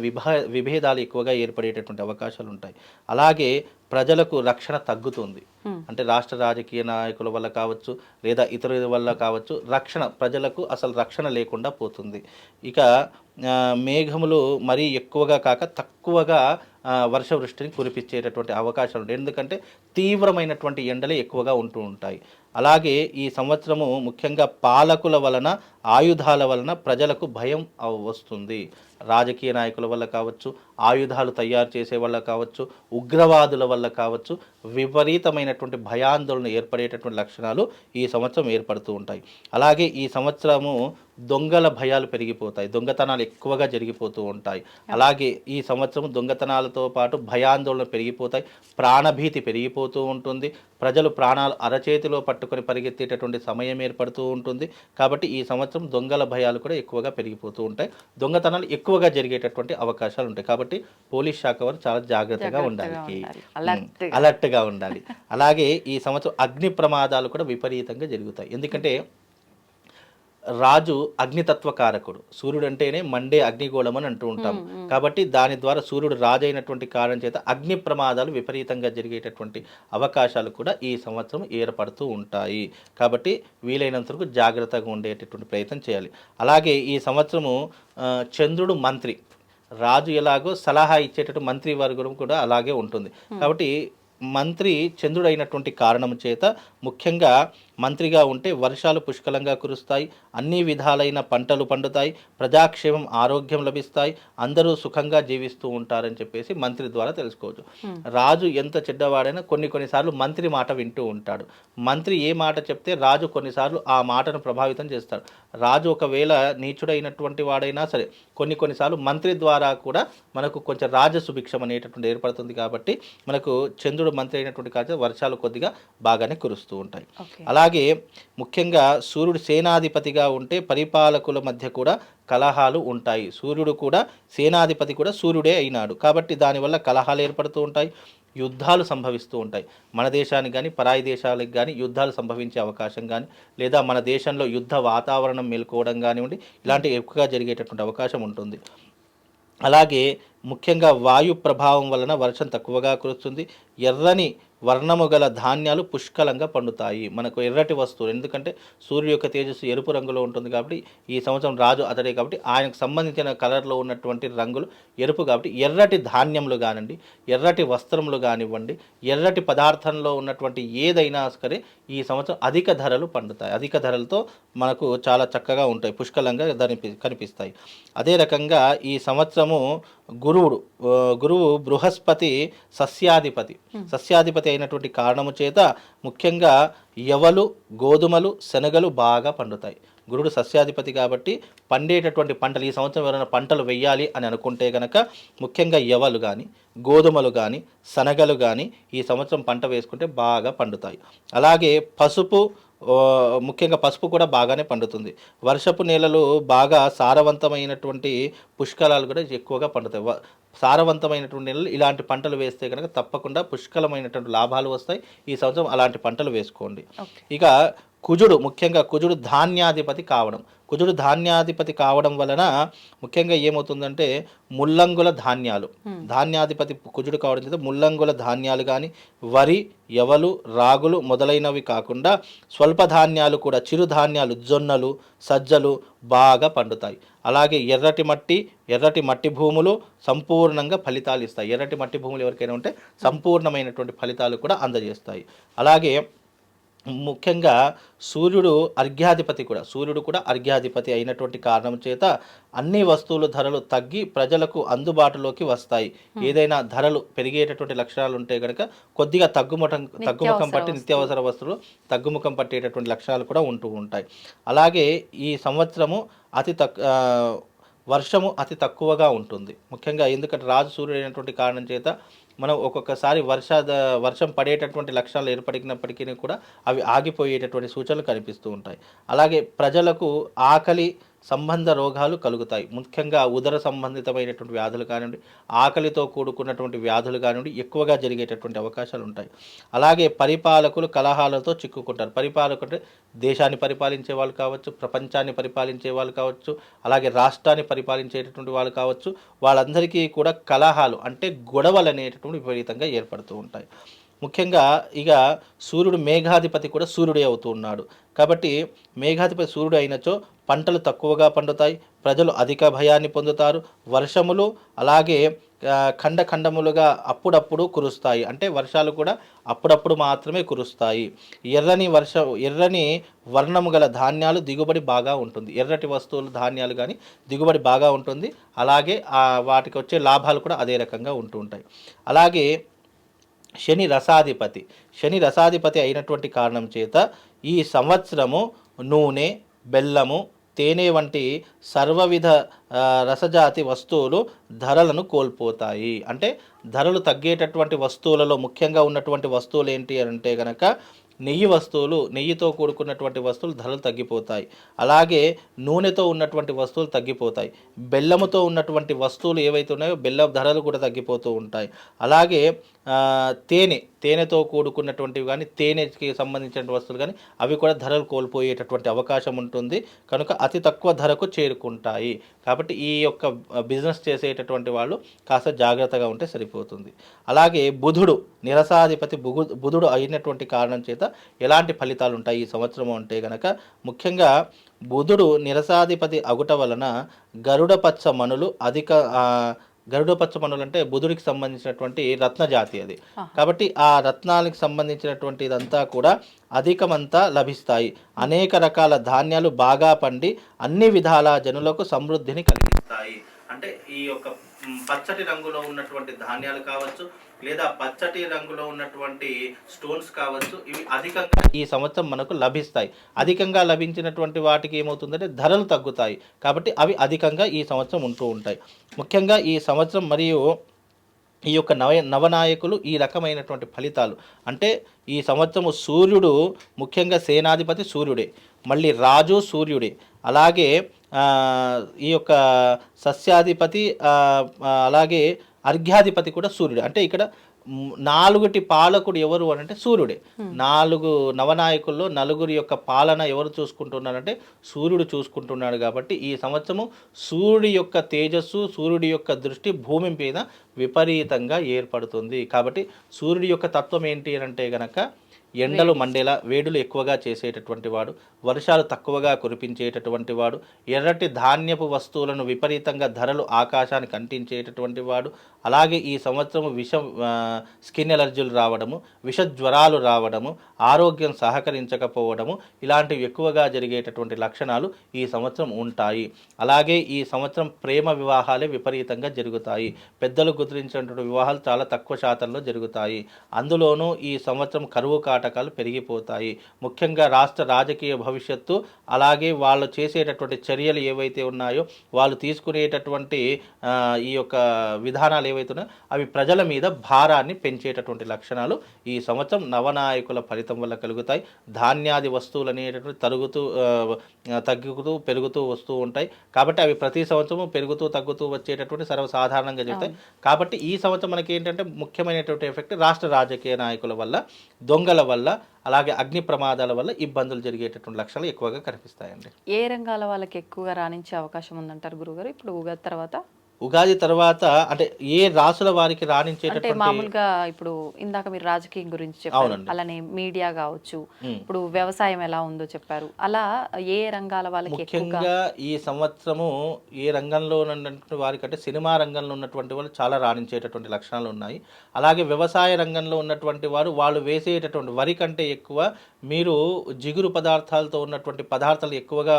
విభేదాలు ఎక్కువగా ఏర్పడేటటువంటి అవకాశాలు ఉంటాయి. అలాగే ప్రజలకు రక్షణ తగ్గుతుంది. అంటే రాష్ట్ర రాజకీయ నాయకుల వల్ల కావచ్చు, లేదా ఇతరుల వల్ల కావచ్చు, ప్రజలకు అసలు రక్షణ లేకుండా పోతుంది. ఇక మేఘములు మరీ ఎక్కువగా కాక తక్కువగా వర్షవృష్టిని కురిపించేటటువంటి అవకాశాలు ఉంటాయి. ఎందుకంటే తీవ్రమైనటువంటి ఎండలే ఎక్కువగా ఉంటూ ఉంటాయి. అలాగే ఈ సంవత్సరము ముఖ్యంగా పాలకుల వలన, ఆయుధాల వలన ప్రజలకు భయం వస్తుంది. రాజకీయ నాయకుల వల్ల కావచ్చు, ఆయుధాలు తయారు చేసే వల్ల కావచ్చు, ఉగ్రవాదుల వల్ల కావచ్చు, విపరీతమైనటువంటి భయాందోళన ఏర్పడేటటువంటి లక్షణాలు ఈ సంవత్సరం ఏర్పడుతూ ఉంటాయి. అలాగే ఈ సంవత్సరము దొంగల భయాలు పెరిగిపోతాయి, దొంగతనాలు ఎక్కువగా జరిగిపోతూ ఉంటాయి. అలాగే ఈ సంవత్సరం దొంగతనాలతో పాటు భయాందోళన పెరిగిపోతాయి, ప్రాణభీతి పెరిగిపోతూ ఉంటుంది. ప్రజలు ప్రాణాలు అరచేతిలో పట్టుకొని పరిగెత్తేటటువంటి సమయం ఏర్పడుతూ ఉంటుంది. కాబట్టి ఈ సంవత్సరం దొంగల భయాలు కూడా ఎక్కువగా పెరిగిపోతూ ఉంటాయి, దొంగతనాలు ఎక్కువగా జరిగేటటువంటి అవకాశాలు ఉంటాయి. కాబట్టి పోలీస్ శాఖ వారు చాలా జాగ్రత్తగా ఉండాలి, అలర్ట్గా ఉండాలి. అలాగే ఈ సంవత్సరం అగ్ని ప్రమాదాలు కూడా విపరీతంగా జరుగుతాయి. ఎందుకంటే రాజు అగ్నితత్వకారకుడు. సూర్యుడు అంటేనే మండే అగ్నిగోళం అని అంటూ ఉంటాం. కాబట్టి దాని ద్వారా సూర్యుడు రాజు అయినటువంటి కారణం చేత అగ్ని ప్రమాదాలు విపరీతంగా జరిగేటటువంటి అవకాశాలు కూడా ఈ సంవత్సరం ఏర్పడుతూ ఉంటాయి. కాబట్టి వీలైనంత వరకు జాగ్రత్తగా ఉండేటటువంటి ప్రయత్నం చేయాలి. అలాగే ఈ సంవత్సరము చంద్రుడు మంత్రి, రాజు ఎలాగో సలహా ఇచ్చేటట్టు మంత్రి వర్గం కూడా అలాగే ఉంటుంది. కాబట్టి మంత్రి చంద్రుడైనటువంటి కారణం చేత ముఖ్యంగా మంత్రిగా ఉంటే వర్షాలు పుష్కలంగా కురుస్తాయి, అన్ని విధాలైన పంటలు పండుతాయి, ప్రజాక్షేమం ఆరోగ్యం లభిస్తాయి, అందరూ సుఖంగా జీవిస్తూ ఉంటారని చెప్పేసి మంత్రి ద్వారా తెలుసుకోవచ్చు. రాజు ఎంత చెడ్డవాడైనా కొన్నిసార్లు మంత్రి మాట వింటూ ఉంటాడు. మంత్రి ఏ మాట చెప్తే రాజు కొన్నిసార్లు ఆ మాటను ప్రభావితం చేస్తాడు. రాజు ఒకవేళ నీచుడైనటువంటి వాడైనా సరే కొన్నిసార్లు మంత్రి ద్వారా కూడా మనకు కొంచెం రాజసుభిక్షం అనేటటువంటి ఏర్పడుతుంది. కాబట్టి మనకు చంద్రుడు మంత్రి అయినటువంటి కాదు వర్షాలు కొద్దిగా బాగానే కురుస్తూ ఉంటాయి. అలాగే ముఖ్యంగా సూర్యుడు సేనాధిపతిగా ఉంటే పరిపాలకుల మధ్య కూడా కలహాలు ఉంటాయి. సూర్యుడు కూడా సేనాధిపతి కూడా సూర్యుడే అయినాడు కాబట్టి దానివల్ల కలహాలు ఏర్పడుతూ ఉంటాయి, యుద్ధాలు సంభవిస్తూ ఉంటాయి. మన దేశానికి కానీ పరాయి దేశాలకు కానీ యుద్ధాలు సంభవించే అవకాశం కానీ లేదా మన దేశంలో యుద్ధ వాతావరణం మేల్కోవడం కానివ్వండి ఇలాంటివి ఎక్కువగా జరిగేటటువంటి అవకాశం ఉంటుంది. అలాగే ముఖ్యంగా వాయు ప్రభావం వలన వర్షం తక్కువగా కురుస్తుంది. ఎర్రని వర్ణము గల ధాన్యాలు పుష్కలంగా పండుతాయి. మనకు ఎర్రటి వస్తువులు, ఎందుకంటే సూర్యుడు యొక్క తేజస్సు ఎరుపు రంగులో ఉంటుంది కాబట్టి ఈ సంవత్సరం రాజు అతడే కాబట్టి ఆయనకు సంబంధించిన కలర్లో ఉన్నటువంటి రంగులు ఎరుపు కాబట్టి ఎర్రటి ధాన్యములు కానివ్వండి, ఎర్రటి వస్త్రములు కానివ్వండి, ఎర్రటి పదార్థంలో ఉన్నటువంటి ఏదైనా సరే ఈ సంవత్సరం అధిక ధరలు పండుతాయి. అధిక ధరలతో మనకు చాలా చక్కగా ఉంటాయి, పుష్కలంగా కనిపిస్తాయి. అదే రకంగా ఈ సంవత్సరము గురువు బృహస్పతి సస్యాధిపతి అయినటువంటి కారణము చేత ముఖ్యంగా యవలు, గోధుమలు, శనగలు బాగా పండుతాయి. గురుడు సస్యాధిపతి కాబట్టి పండేటటువంటి పంటలు ఈ సంవత్సరం ఎవరైనా పంటలు వేయాలి అని అనుకుంటే కనుక ముఖ్యంగా యవలు కానీ, గోధుమలు కానీ, శనగలు కానీ ఈ సంవత్సరం పంట వేసుకుంటే బాగా పండుతాయి. అలాగే ముఖ్యంగా పసుపు కూడా బాగానే పండుతుంది. వర్షపు నేలలు బాగా సారవంతమైనటువంటి పుష్కలాలు కూడా ఎక్కువగా పండుతాయి. సారవంతమైనటువంటి నేలలు ఇలాంటి పంటలు వేస్తే కనుక తప్పకుండా పుష్కలమైనటువంటి లాభాలు వస్తాయి. ఈ సంవత్సరం అలాంటి పంటలు వేసుకోండి. ఇక ముఖ్యంగా కుజుడు ధాన్యాధిపతి కావడం వలన ముఖ్యంగా ఏమవుతుందంటే ముల్లంగుల ధాన్యాధిపతి కుజుడు కావడం చేత ముల్లంగుల ధాన్యాలు కానీ, వరి, యవలు, రాగులు మొదలైనవి కాకుండా స్వల్ప ధాన్యాలు కూడా చిరుధాన్యాలు, జొన్నలు, సజ్జలు బాగా పండుతాయి. అలాగే ఎర్రటి మట్టి భూములు సంపూర్ణంగా ఫలితాలు ఇస్తాయి. ఎర్రటి మట్టి భూములు ఎవరికైనా ఉంటే సంపూర్ణమైనటువంటి ఫలితాలు కూడా అందజేస్తాయి. అలాగే ముఖ్యంగా సూర్యుడు కూడా అర్ఘ్యాధిపతి అయినటువంటి కారణం చేత అన్ని వస్తువుల ధరలు తగ్గి ప్రజలకు అందుబాటులోకి వస్తాయి. ఏదైనా ధరలు పెరిగేటటువంటి లక్షణాలు ఉంటే కనుక కొద్దిగా తగ్గుముఖం పట్టి నిత్యావసర వస్తువులు తగ్గుముఖం పట్టేటటువంటి లక్షణాలు కూడా ఉంటూ ఉంటాయి. అలాగే ఈ సంవత్సరము వర్షము అతి తక్కువగా ఉంటుంది. ముఖ్యంగా ఎందుకంటే రాజు సూర్యుడు అయినటువంటి కారణం చేత మనం ఒక్కొక్కసారి వర్షం పడేటటువంటి లక్షణాలు ఏర్పడినప్పటికీ కూడా అవి ఆగిపోయేటటువంటి సూచనలు కనిపిస్తూ ఉంటాయి. అలాగే ప్రజలకు ఆకలి సంబంధ రోగాలు కలుగుతాయి. ముఖ్యంగా ఉదర సంబంధితమైనటువంటి వ్యాధులు కానివ్వండి, ఆకలితో కూడుకున్నటువంటి వ్యాధులు కానివ్వండి ఎక్కువగా జరిగేటటువంటి అవకాశాలు ఉంటాయి. అలాగే పరిపాలకులు కలహాలతో చిక్కుకుంటారు. పరిపాలకులు అంటే దేశాన్ని పరిపాలించే వాళ్ళు కావచ్చు, ప్రపంచాన్ని పరిపాలించే వాళ్ళు కావచ్చు, అలాగే రాష్ట్రాన్ని పరిపాలించేటటువంటి వాళ్ళు కావచ్చు, వాళ్ళందరికీ కూడా కలహాలు అంటే గొడవలు అనేటటువంటి విపరీతంగా ఏర్పడుతూ ఉంటాయి. ముఖ్యంగా ఇక సూర్యుడు మేఘాధిపతి కూడా సూర్యుడే అవుతూ ఉన్నాడు కాబట్టి మేఘాధిపతి సూర్యుడు అయినచో పంటలు తక్కువగా పండుతాయి, ప్రజలు అధిక భయాన్ని పొందుతారు, వర్షములు అలాగే ఖండములుగా అప్పుడప్పుడు కురుస్తాయి. అంటే వర్షాలు కూడా అప్పుడప్పుడు మాత్రమే కురుస్తాయి. ఎర్రని వర్ణము గల ధాన్యాలు దిగుబడి బాగా ఉంటుంది. ఎర్రటి వస్తువులు ధాన్యాలు కానీ దిగుబడి బాగా ఉంటుంది. అలాగే వాటికి వచ్చే లాభాలు కూడా అదే రకంగా ఉంటూ ఉంటాయి. అలాగే శని రసాధిపతి అయినటువంటి కారణం చేత ఈ సంవత్సరము నూనె, బెల్లము, తేనె వంటి సర్వవిధ రసజాతి వస్తువులు ధరలను కోల్పోతాయి. అంటే ధరలు తగ్గేటటువంటి వస్తువులలో ముఖ్యంగా ఉన్నటువంటి వస్తువులు ఏంటి అంటే కనుక నెయ్యితో కూడుకున్నటువంటి వస్తువులు ధరలు తగ్గిపోతాయి. అలాగే నూనెతో ఉన్నటువంటి వస్తువులు తగ్గిపోతాయి. బెల్లముతో ఉన్నటువంటి వస్తువులు ఏవైతే ఉన్నాయో బెల్లం ధరలు కూడా తగ్గిపోతూ ఉంటాయి. అలాగే తేనెతో కూడుకున్నటువంటివి కానీ తేనెకి సంబంధించిన వస్తువులు కానీ అవి కూడా ధరలు కోల్పోయేటటువంటి అవకాశం ఉంటుంది. కనుక అతి తక్కువ ధరకు చేరుకుంటాయి. కాబట్టి ఈ యొక్క బిజినెస్ చేసేటటువంటి వాళ్ళు కాస్త జాగ్రత్తగా ఉంటే సరిపోతుంది. అలాగే నిరసాధిపతి బుధుడు అయినటువంటి కారణం చేత ఎలాంటి ఫలితాలు ఉంటాయి ఈ సంవత్సరం అంటే కనుక ముఖ్యంగా బుధుడు నిరసాధిపతి అగుట వలన గరుడ పచ్చ మనులు గరుడపచ్చ మనులు అంటే బుధుడికి సంబంధించినటువంటి రత్న జాతి అది. కాబట్టి ఆ రత్నాలకు సంబంధించినటువంటి ఇదంతా కూడా అధికమంతా లభిస్తాయి. అనేక రకాల ధాన్యాలు బాగా పండి అన్ని విధాల జనులకు సమృద్ధిని కలిగిస్తాయి. అంటే ఈ యొక్క పచ్చటి రంగులో ఉన్నటువంటి ధాన్యాలు కావచ్చు, లేదా పచ్చటి రంగులో ఉన్నటువంటి స్టోన్స్ కావచ్చు, ఇవి అధికంగా ఈ సంవత్సరం మనకు లభిస్తాయి. అధికంగా లభించినటువంటి వాటికి ఏమవుతుందంటే ధరలు తగ్గుతాయి. కాబట్టి అవి అధికంగా ఈ సంవత్సరం ఉంటూ ఉంటాయి. ముఖ్యంగా ఈ సంవత్సరం మరియు ఈ యొక్క నవనాయకులు ఈ రకమైనటువంటి ఫలితాలు అంటే ఈ సంవత్సరము సూర్యుడు ముఖ్యంగా సేనాధిపతి సూర్యుడే, మళ్ళీ రాజు సూర్యుడే, అలాగే ఈ యొక్క సస్యాధిపతి అలాగే అర్ఘ్యాధిపతి కూడా సూర్యుడు. అంటే ఇక్కడ 4 పాలకుడు ఎవరు అని అంటే సూర్యుడే. 4 నవనాయకుల్లో 4 యొక్క పాలన ఎవరు చూసుకుంటున్నారంటే సూర్యుడు చూసుకుంటున్నాడు. కాబట్టి ఈ సంవత్సరము సూర్యుడి యొక్క తేజస్సు, సూర్యుడి యొక్క దృష్టి భూమి మీద విపరీతంగా ఏర్పడుతుంది. కాబట్టి సూర్యుడి యొక్క తత్వం ఏంటి అని అంటే గనక ఎండలు మండేలా వేడులు ఎక్కువగా చేసేటటువంటి వాడు, వర్షాలు తక్కువగా కురిపించేటటువంటి వాడు, ఎర్రటి ధాన్యపు వస్తువులను విపరీతంగా ధరలు ఆకాశానికి అంటించేటటువంటి వాడు, అలాగే ఈ సంవత్సరం స్కిన్ ఎలర్జీలు రావడము, విష జ్వరాలు రావడము, ఆరోగ్యం సహకరించకపోవడము, ఇలాంటివి ఎక్కువగా జరిగేటటువంటి లక్షణాలు ఈ సంవత్సరం ఉంటాయి. అలాగే ఈ సంవత్సరం ప్రేమ వివాహాలే విపరీతంగా జరుగుతాయి. పెద్దలు గుర్తించినటువంటి వివాహాలు చాలా తక్కువ శాతంలో జరుగుతాయి. అందులోనూ ఈ సంవత్సరం కరువు కాటకాలు పెరిగిపోతాయి. ముఖ్యంగా రాష్ట్ర రాజకీయ భవిష్యత్తు, అలాగే వాళ్ళు చేసేటటువంటి చర్యలు ఏవైతే ఉన్నాయో, వాళ్ళు తీసుకునేటటువంటి ఈ యొక్క విధానాలు ఏవైతే ఉన్నాయో అవి ప్రజల మీద భారాన్ని పెంచేటటువంటి లక్షణాలు ఈ సంవత్సరం నవనాయకుల ఫలితం వల్ల కలుగుతాయి. ధాన్యాది వస్తువులు అనేటటువంటి తగ్గుతూ పెరుగుతూ వస్తూ ఉంటాయి. కాబట్టి అవి ప్రతి సంవత్సరం పెరుగుతూ తగ్గుతూ వచ్చేటటువంటి సర్వసాధారణంగా జరుగుతాయి. కాబట్టి ఈ సంవత్సరం మనకి ఏంటంటే ముఖ్యమైనటువంటి ఎఫెక్ట్ రాష్ట్ర రాజకీయ నాయకుల వల్ల, దొంగల వల్ల, అలాగే అగ్ని ప్రమాదాల వల్ల ఇబ్బందులు జరిగేటటువంటి లక్షణాలు ఎక్కువగా కనిపిస్తాయండి. ఏ రంగాల వాళ్ళకి ఎక్కువగా రాణించే అవకాశం ఉందంటారు గురుగారు ఇప్పుడు ఉగాది తర్వాత? ఉగాది తర్వాత అంటే ఏ రాసుల వారికి రాణించేటటువంటి మామూలుగా ఇప్పుడు ఇందాక మీరు రాజకీయం గురించి చెప్పారు, అలానే మీడియా కావచ్చు, ఇప్పుడు వ్యవసాయం ఎలా ఉందో చెప్పారు, అలా ఏ రంగాల వాళ్ళకి ముఖ్యంగా ఈ సంవత్సరము ఏ రంగంలో ఉన్నటువంటి వారికి అంటే సినిమా రంగంలో ఉన్నటువంటి వాళ్ళు చాలా రాణించేటటువంటి లక్షణాలు ఉన్నాయి. అలాగే వ్యవసాయ రంగంలో ఉన్నటువంటి వారు వాళ్ళు వేసేటటువంటి వరి కంటే ఎక్కువ మీరు జిగురు పదార్థాలతో ఉన్నటువంటి పదార్థాలు ఎక్కువగా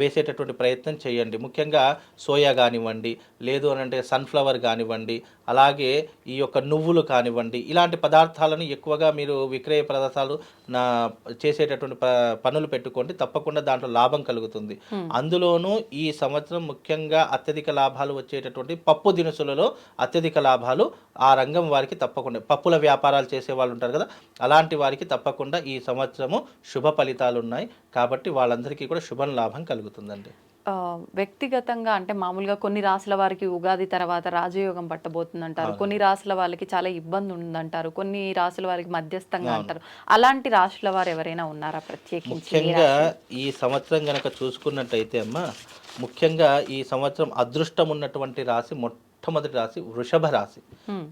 వేసేటటువంటి ప్రయత్నం చేయండి. ముఖ్యంగా సోయా కానివ్వండి, లేదు అని అంటే సన్ఫ్లవర్ కానివ్వండి, అలాగే ఈ యొక్క నువ్వులు కానివ్వండి, ఇలాంటి పదార్థాలను ఎక్కువగా మీరు విక్రయ ప్రదేశాలు చేసేటటువంటి పనులు పెట్టుకోండి. తప్పకుండా దాంట్లో లాభం కలుగుతుంది. అందులోనూ ఈ సంవత్సరం ముఖ్యంగా అత్యధిక లాభాలు వచ్చేటటువంటి పప్పు దినుసులలో అత్యధిక లాభాలు ఆ రంగం వారికి తప్పకుండా, పప్పుల వ్యాపారాలు చేసే వాళ్ళు ఉంటారు కదా, అలాంటి వారికి తప్పకుండా ఈ సంవత్సరము శుభ ఫలితాలు ఉన్నాయి. కాబట్టి వాళ్ళందరికీ కూడా శుభ లాభం కలుగుతుందండి. వ్యక్తిగతంగా అంటే మామూలుగా కొన్ని రాసుల వారికి ఉగాది తర్వాత రాజయోగం పట్టబోతుందంటారు, కొన్ని రాసుల వాళ్ళకి చాలా ఇబ్బంది ఉందంటారు, కొన్ని రాసుల వారికి మధ్యస్థంగా అంటారు. అలాంటి రాసుల వారు ఎవరైనా ఉన్నారా ప్రత్యేకించి? ముఖ్యంగా ఈ సంవత్సరం గనక చూసుకున్నట్టయితే అమ్మ, ముఖ్యంగా ఈ సంవత్సరం అదృష్టం ఉన్నటువంటి రాశి మొట్టమొదటి రాశి వృషభ రాశి.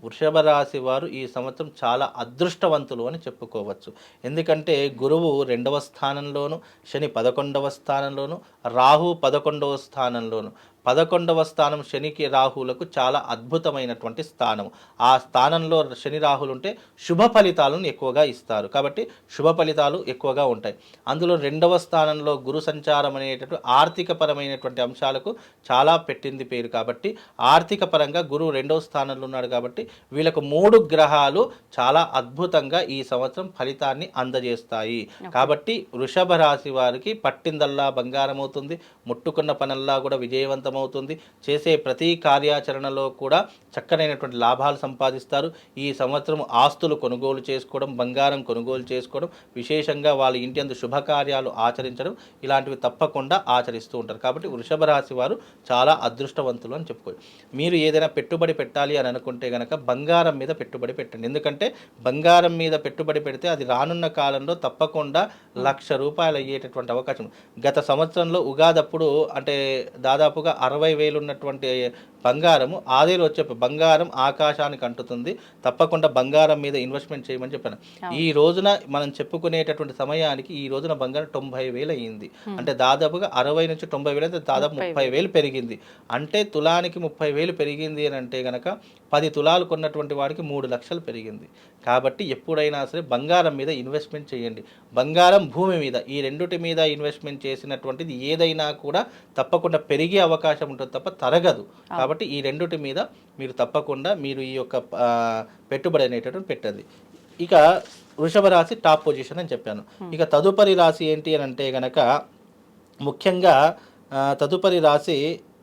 వృషభ రాశి వారు ఈ సంవత్సరం చాలా అదృష్టవంతులు అని చెప్పుకోవచ్చు. ఎందుకంటే గురువు 2వ స్థానంలోను, శని 11వ స్థానంలోను, రాహు 11వ స్థానంలోను. 11వ స్థానం శనికి రాహులకు చాలా అద్భుతమైనటువంటి స్థానం. ఆ స్థానంలో శని రాహులు ఉంటే శుభ ఫలితాలను ఎక్కువగా ఇస్తారు. కాబట్టి శుభ ఫలితాలు ఎక్కువగా ఉంటాయి. అందులో 2వ స్థానంలో గురు సంచారం అనేటటువంటి ఆర్థికపరమైనటువంటి అంశాలకు చాలా పెట్టింది పేరు. కాబట్టి ఆర్థిక పరంగా గురువు 2వ స్థానంలో ఉన్నాడు. కాబట్టి వీళ్ళకు 3 గ్రహాలు చాలా అద్భుతంగా ఈ సంవత్సరం ఫలితాన్ని అందజేస్తాయి. కాబట్టి వృషభ రాశి వారికి పట్టిందల్లా బంగారం అవుతుంది, ముట్టుకున్న పనల్లా కూడా విజయవంతం అవుతుంది. చేసే ప్రతి కార్యాచరణలో కూడా చక్కనైనటువంటి లాభాలు సంపాదిస్తారు. ఈ సంవత్సరం ఆస్తులు కొనుగోలు చేసుకోవడం, బంగారం కొనుగోలు చేసుకోవడం, విశేషంగా వాళ్ళ ఇంటి అందు శుభకార్యాలు ఆచరించడం, ఇలాంటివి తప్పకుండా ఆచరిస్తూ ఉంటారు. కాబట్టి వృషభ రాశి వారు చాలా అదృష్టవంతులు అని చెప్పుకోవచ్చు. మీరు ఏదైనా పెట్టుబడి పెట్టాలి అని అనుకుంటే కనుక బంగారం మీద పెట్టుబడి పెట్టండి. ఎందుకంటే బంగారం మీద పెట్టుబడి పెడితే అది రానున్న కాలంలో తప్పకుండా ₹1,00,000 అయ్యేటటువంటి అవకాశం. గత సంవత్సరంలో ఉగాదప్పుడు అంటే దాదాపుగా 60,000 ఉన్నటువంటి బంగారము ఆదాయం వచ్చే బంగారం ఆకాశానికి అంటుతుంది. తప్పకుండా బంగారం మీద ఇన్వెస్ట్మెంట్ చేయమని చెప్పాను. ఈ రోజున మనం చెప్పుకునేటటువంటి సమయానికి ఈ రోజున బంగారం 90,000 అయ్యింది. అంటే దాదాపుగా 60 నుంచి 90,000 అయితే దాదాపు 30,000 పెరిగింది. అంటే తులానికి 30,000 పెరిగింది అని అంటే గనక 10 తులాలు కొన్నటువంటి వాడికి 3 లక్షలు పెరిగింది. కాబట్టి ఎప్పుడైనా సరే బంగారం మీద ఇన్వెస్ట్మెంట్ చేయండి. బంగారం, భూమి మీద ఈ రెండుటి మీద ఇన్వెస్ట్మెంట్ చేసినటువంటిది ఏదైనా కూడా తప్పకుండా పెరిగే అవకాశం ఉంటుంది తప్ప తరగదు. కాబట్టి ఈ రెండుటి మీద మీరు తప్పకుండా మీరు ఈ యొక్క పెట్టుబడి అనేటటువంటి పెట్టండి. ఇక వృషభ రాశి టాప్ పొజిషన్ అని చెప్పాను. ఇక తదుపరి రాశి ఏంటి అని అంటే గనక ముఖ్యంగా తదుపరి రాశి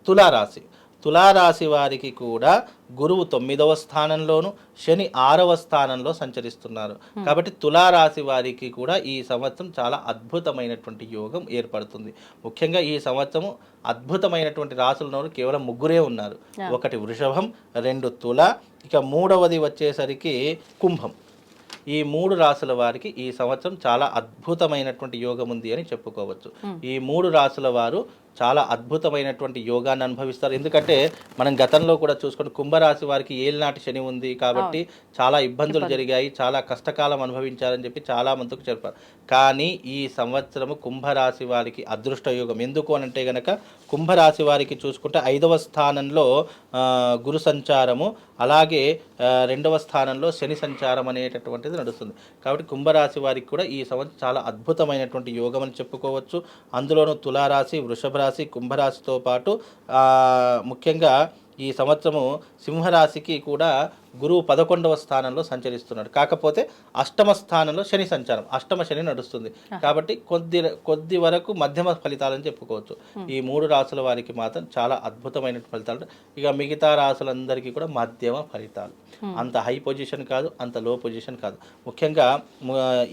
తులారాశి. తులారాశి వారికి కూడా గురువు 9వ స్థానంలోను, శని 6వ స్థానంలో సంచరిస్తున్నారు. కాబట్టి తులారాశి వారికి కూడా ఈ సంవత్సరం చాలా అద్భుతమైనటువంటి యోగం ఏర్పడుతుంది. ముఖ్యంగా ఈ సంవత్సరం అద్భుతమైనటువంటి రాశులు కేవలం 3 ఉన్నారు. ఒకటి వృషభం, 2 తుల, ఇక 3వది వచ్చేసరికి కుంభం. ఈ 3 రాశుల వారికి ఈ సంవత్సరం చాలా అద్భుతమైనటువంటి యోగం ఉంది అని చెప్పుకోవచ్చు. ఈ 3 రాశుల వారు చాలా అద్భుతమైనటువంటి యోగాన్ని అనుభవిస్తారు. ఎందుకంటే మనం గతంలో కూడా చూసుకుంటే కుంభరాశి వారికి ఏలినాటి శని ఉంది కాబట్టి చాలా ఇబ్బందులు జరిగాయి, చాలా కష్టకాలం అనుభవించారని చెప్పి చాలా మందికి చెప్పారు. కానీ ఈ సంవత్సరము కుంభరాశి వారికి అదృష్ట యోగం. ఎందుకు అని అంటే గనక కుంభరాశి వారికి చూసుకుంటే 5వ స్థానంలో గురు సంచారము, అలాగే 2వ స్థానంలో శని సంచారం అనేటటువంటిది నడుస్తుంది. కాబట్టి కుంభరాశి వారికి కూడా ఈ సంవత్సరం చాలా అద్భుతమైనటువంటి యోగం అని చెప్పుకోవచ్చు. అందులోనూ తులారాశి, వృషభ రాశి, కుంభరాశితో పాటు ముఖ్యంగా ఈ సంవత్సరము సింహరాశికి కూడా గురువు 11వ స్థానంలో సంచరిస్తున్నాడు. కాకపోతే 8వ స్థానంలో శని సంచారం, 8వ శని నడుస్తుంది. కాబట్టి కొద్ది వరకు మధ్యమ ఫలితాలని చెప్పుకోవచ్చు. ఈ 3 రాశుల వారికి మాత్రం చాలా అద్భుతమైన ఫలితాలు. ఇక మిగతా రాశులందరికీ కూడా మధ్యమ ఫలితాలు. అంత హై పొజిషన్ కాదు, అంత లో పొజిషన్ కాదు. ముఖ్యంగా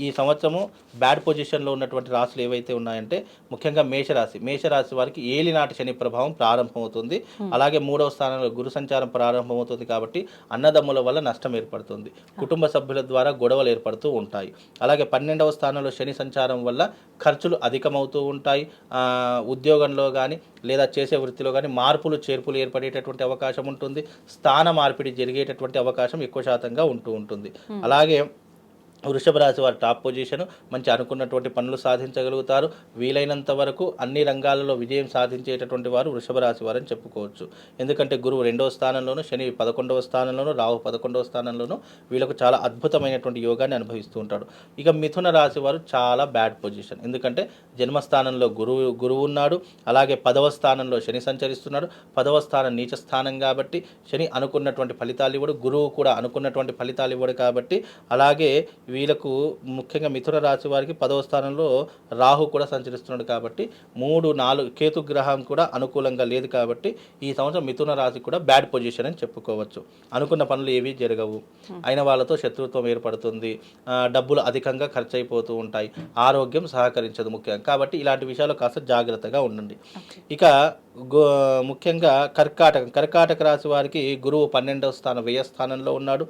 ఈ సంవత్సరము బ్యాడ్ పొజిషన్లో ఉన్నటువంటి రాశులు ఏవైతే ఉన్నాయంటే ముఖ్యంగా మేషరాశి వారికి ఏలినాటి శని ప్రభావం ప్రారంభమవుతుంది. అలాగే 3వ స్థానంలో గురు సంచారం ప్రారంభమవుతుంది. కాబట్టి అన్నదమ్ముల వల్ల నష్టం ఏర్పడుతుంది, కుటుంబ సభ్యుల ద్వారా గొడవలు ఏర్పడుతూ ఉంటాయి. అలాగే 12వ స్థానంలో శని సంచారం వల్ల ఖర్చులు అధికమవుతూ ఉంటాయి. ఉద్యోగంలో కానీ లేదా చేసే వృత్తిలో కానీ మార్పులు చేర్పులు ఏర్పడేటటువంటి అవకాశం ఉంటుంది. స్థాన మార్పిడి జరిగేటటువంటి అవకాశం ఎక్కువ శాతంగా ఉంటూ ఉంటుంది. అలాగే వృషభ రాశి వారి టాప్ పొజిషన్, మంచి అనుకున్నటువంటి పనులు సాధించగలుగుతారు. వీలైనంత వరకు అన్ని రంగాలలో విజయం సాధించేటటువంటి వారు వృషభ రాశి వారని చెప్పుకోవచ్చు. ఎందుకంటే గురువు 2వ స్థానంలోను, శని 11వ స్థానంలోను, రాహు 11వ స్థానంలోను వీళ్ళకు చాలా అద్భుతమైనటువంటి యోగాన్ని అనుభవిస్తూ ఉంటాడు. ఇక మిథున రాశి వారు చాలా బ్యాడ్ పొజిషన్. ఎందుకంటే జన్మస్థానంలో గురువు ఉన్నాడు, అలాగే 10వ స్థానంలో శని సంచరిస్తున్నాడు. 10వ స్థానం నీచ స్థానం కాబట్టి శని అనుకున్నటువంటి ఫలితాలు ఇవ్వడు, గురువు కూడా అనుకున్నటువంటి ఫలితాలు ఇవ్వడు. కాబట్టి అలాగే వీళ్ళకు ముఖ్యంగా మిథున రాశి వారికి 10వ స్థానంలో రాహు కూడా సంచరిస్తున్నాడు. కాబట్టి 3, 4 కేతు గ్రహం కూడా అనుకూలంగా లేదు. కాబట్టి ఈ సంవత్సరం మిథున రాశి కూడా బ్యాడ్ పొజిషన్ అని చెప్పుకోవచ్చు. అనుకున్న పనులు ఏవి జరగవు, అయిన వాళ్ళతో శత్రుత్వం ఏర్పడుతుంది, డబ్బులు అధికంగా ఖర్చు అయిపోతూ ఉంటాయి, ఆరోగ్యం సహకరించదు ముఖ్యంగా. కాబట్టి ఇలాంటి విషయాలు కాస్త జాగ్రత్తగా ఉండండి. ఇక ముఖ్యంగా కర్కాటక రాశి వారికి గురువు 12వ స్థానం వ్యయ స్థానంలో ఉన్నాడు,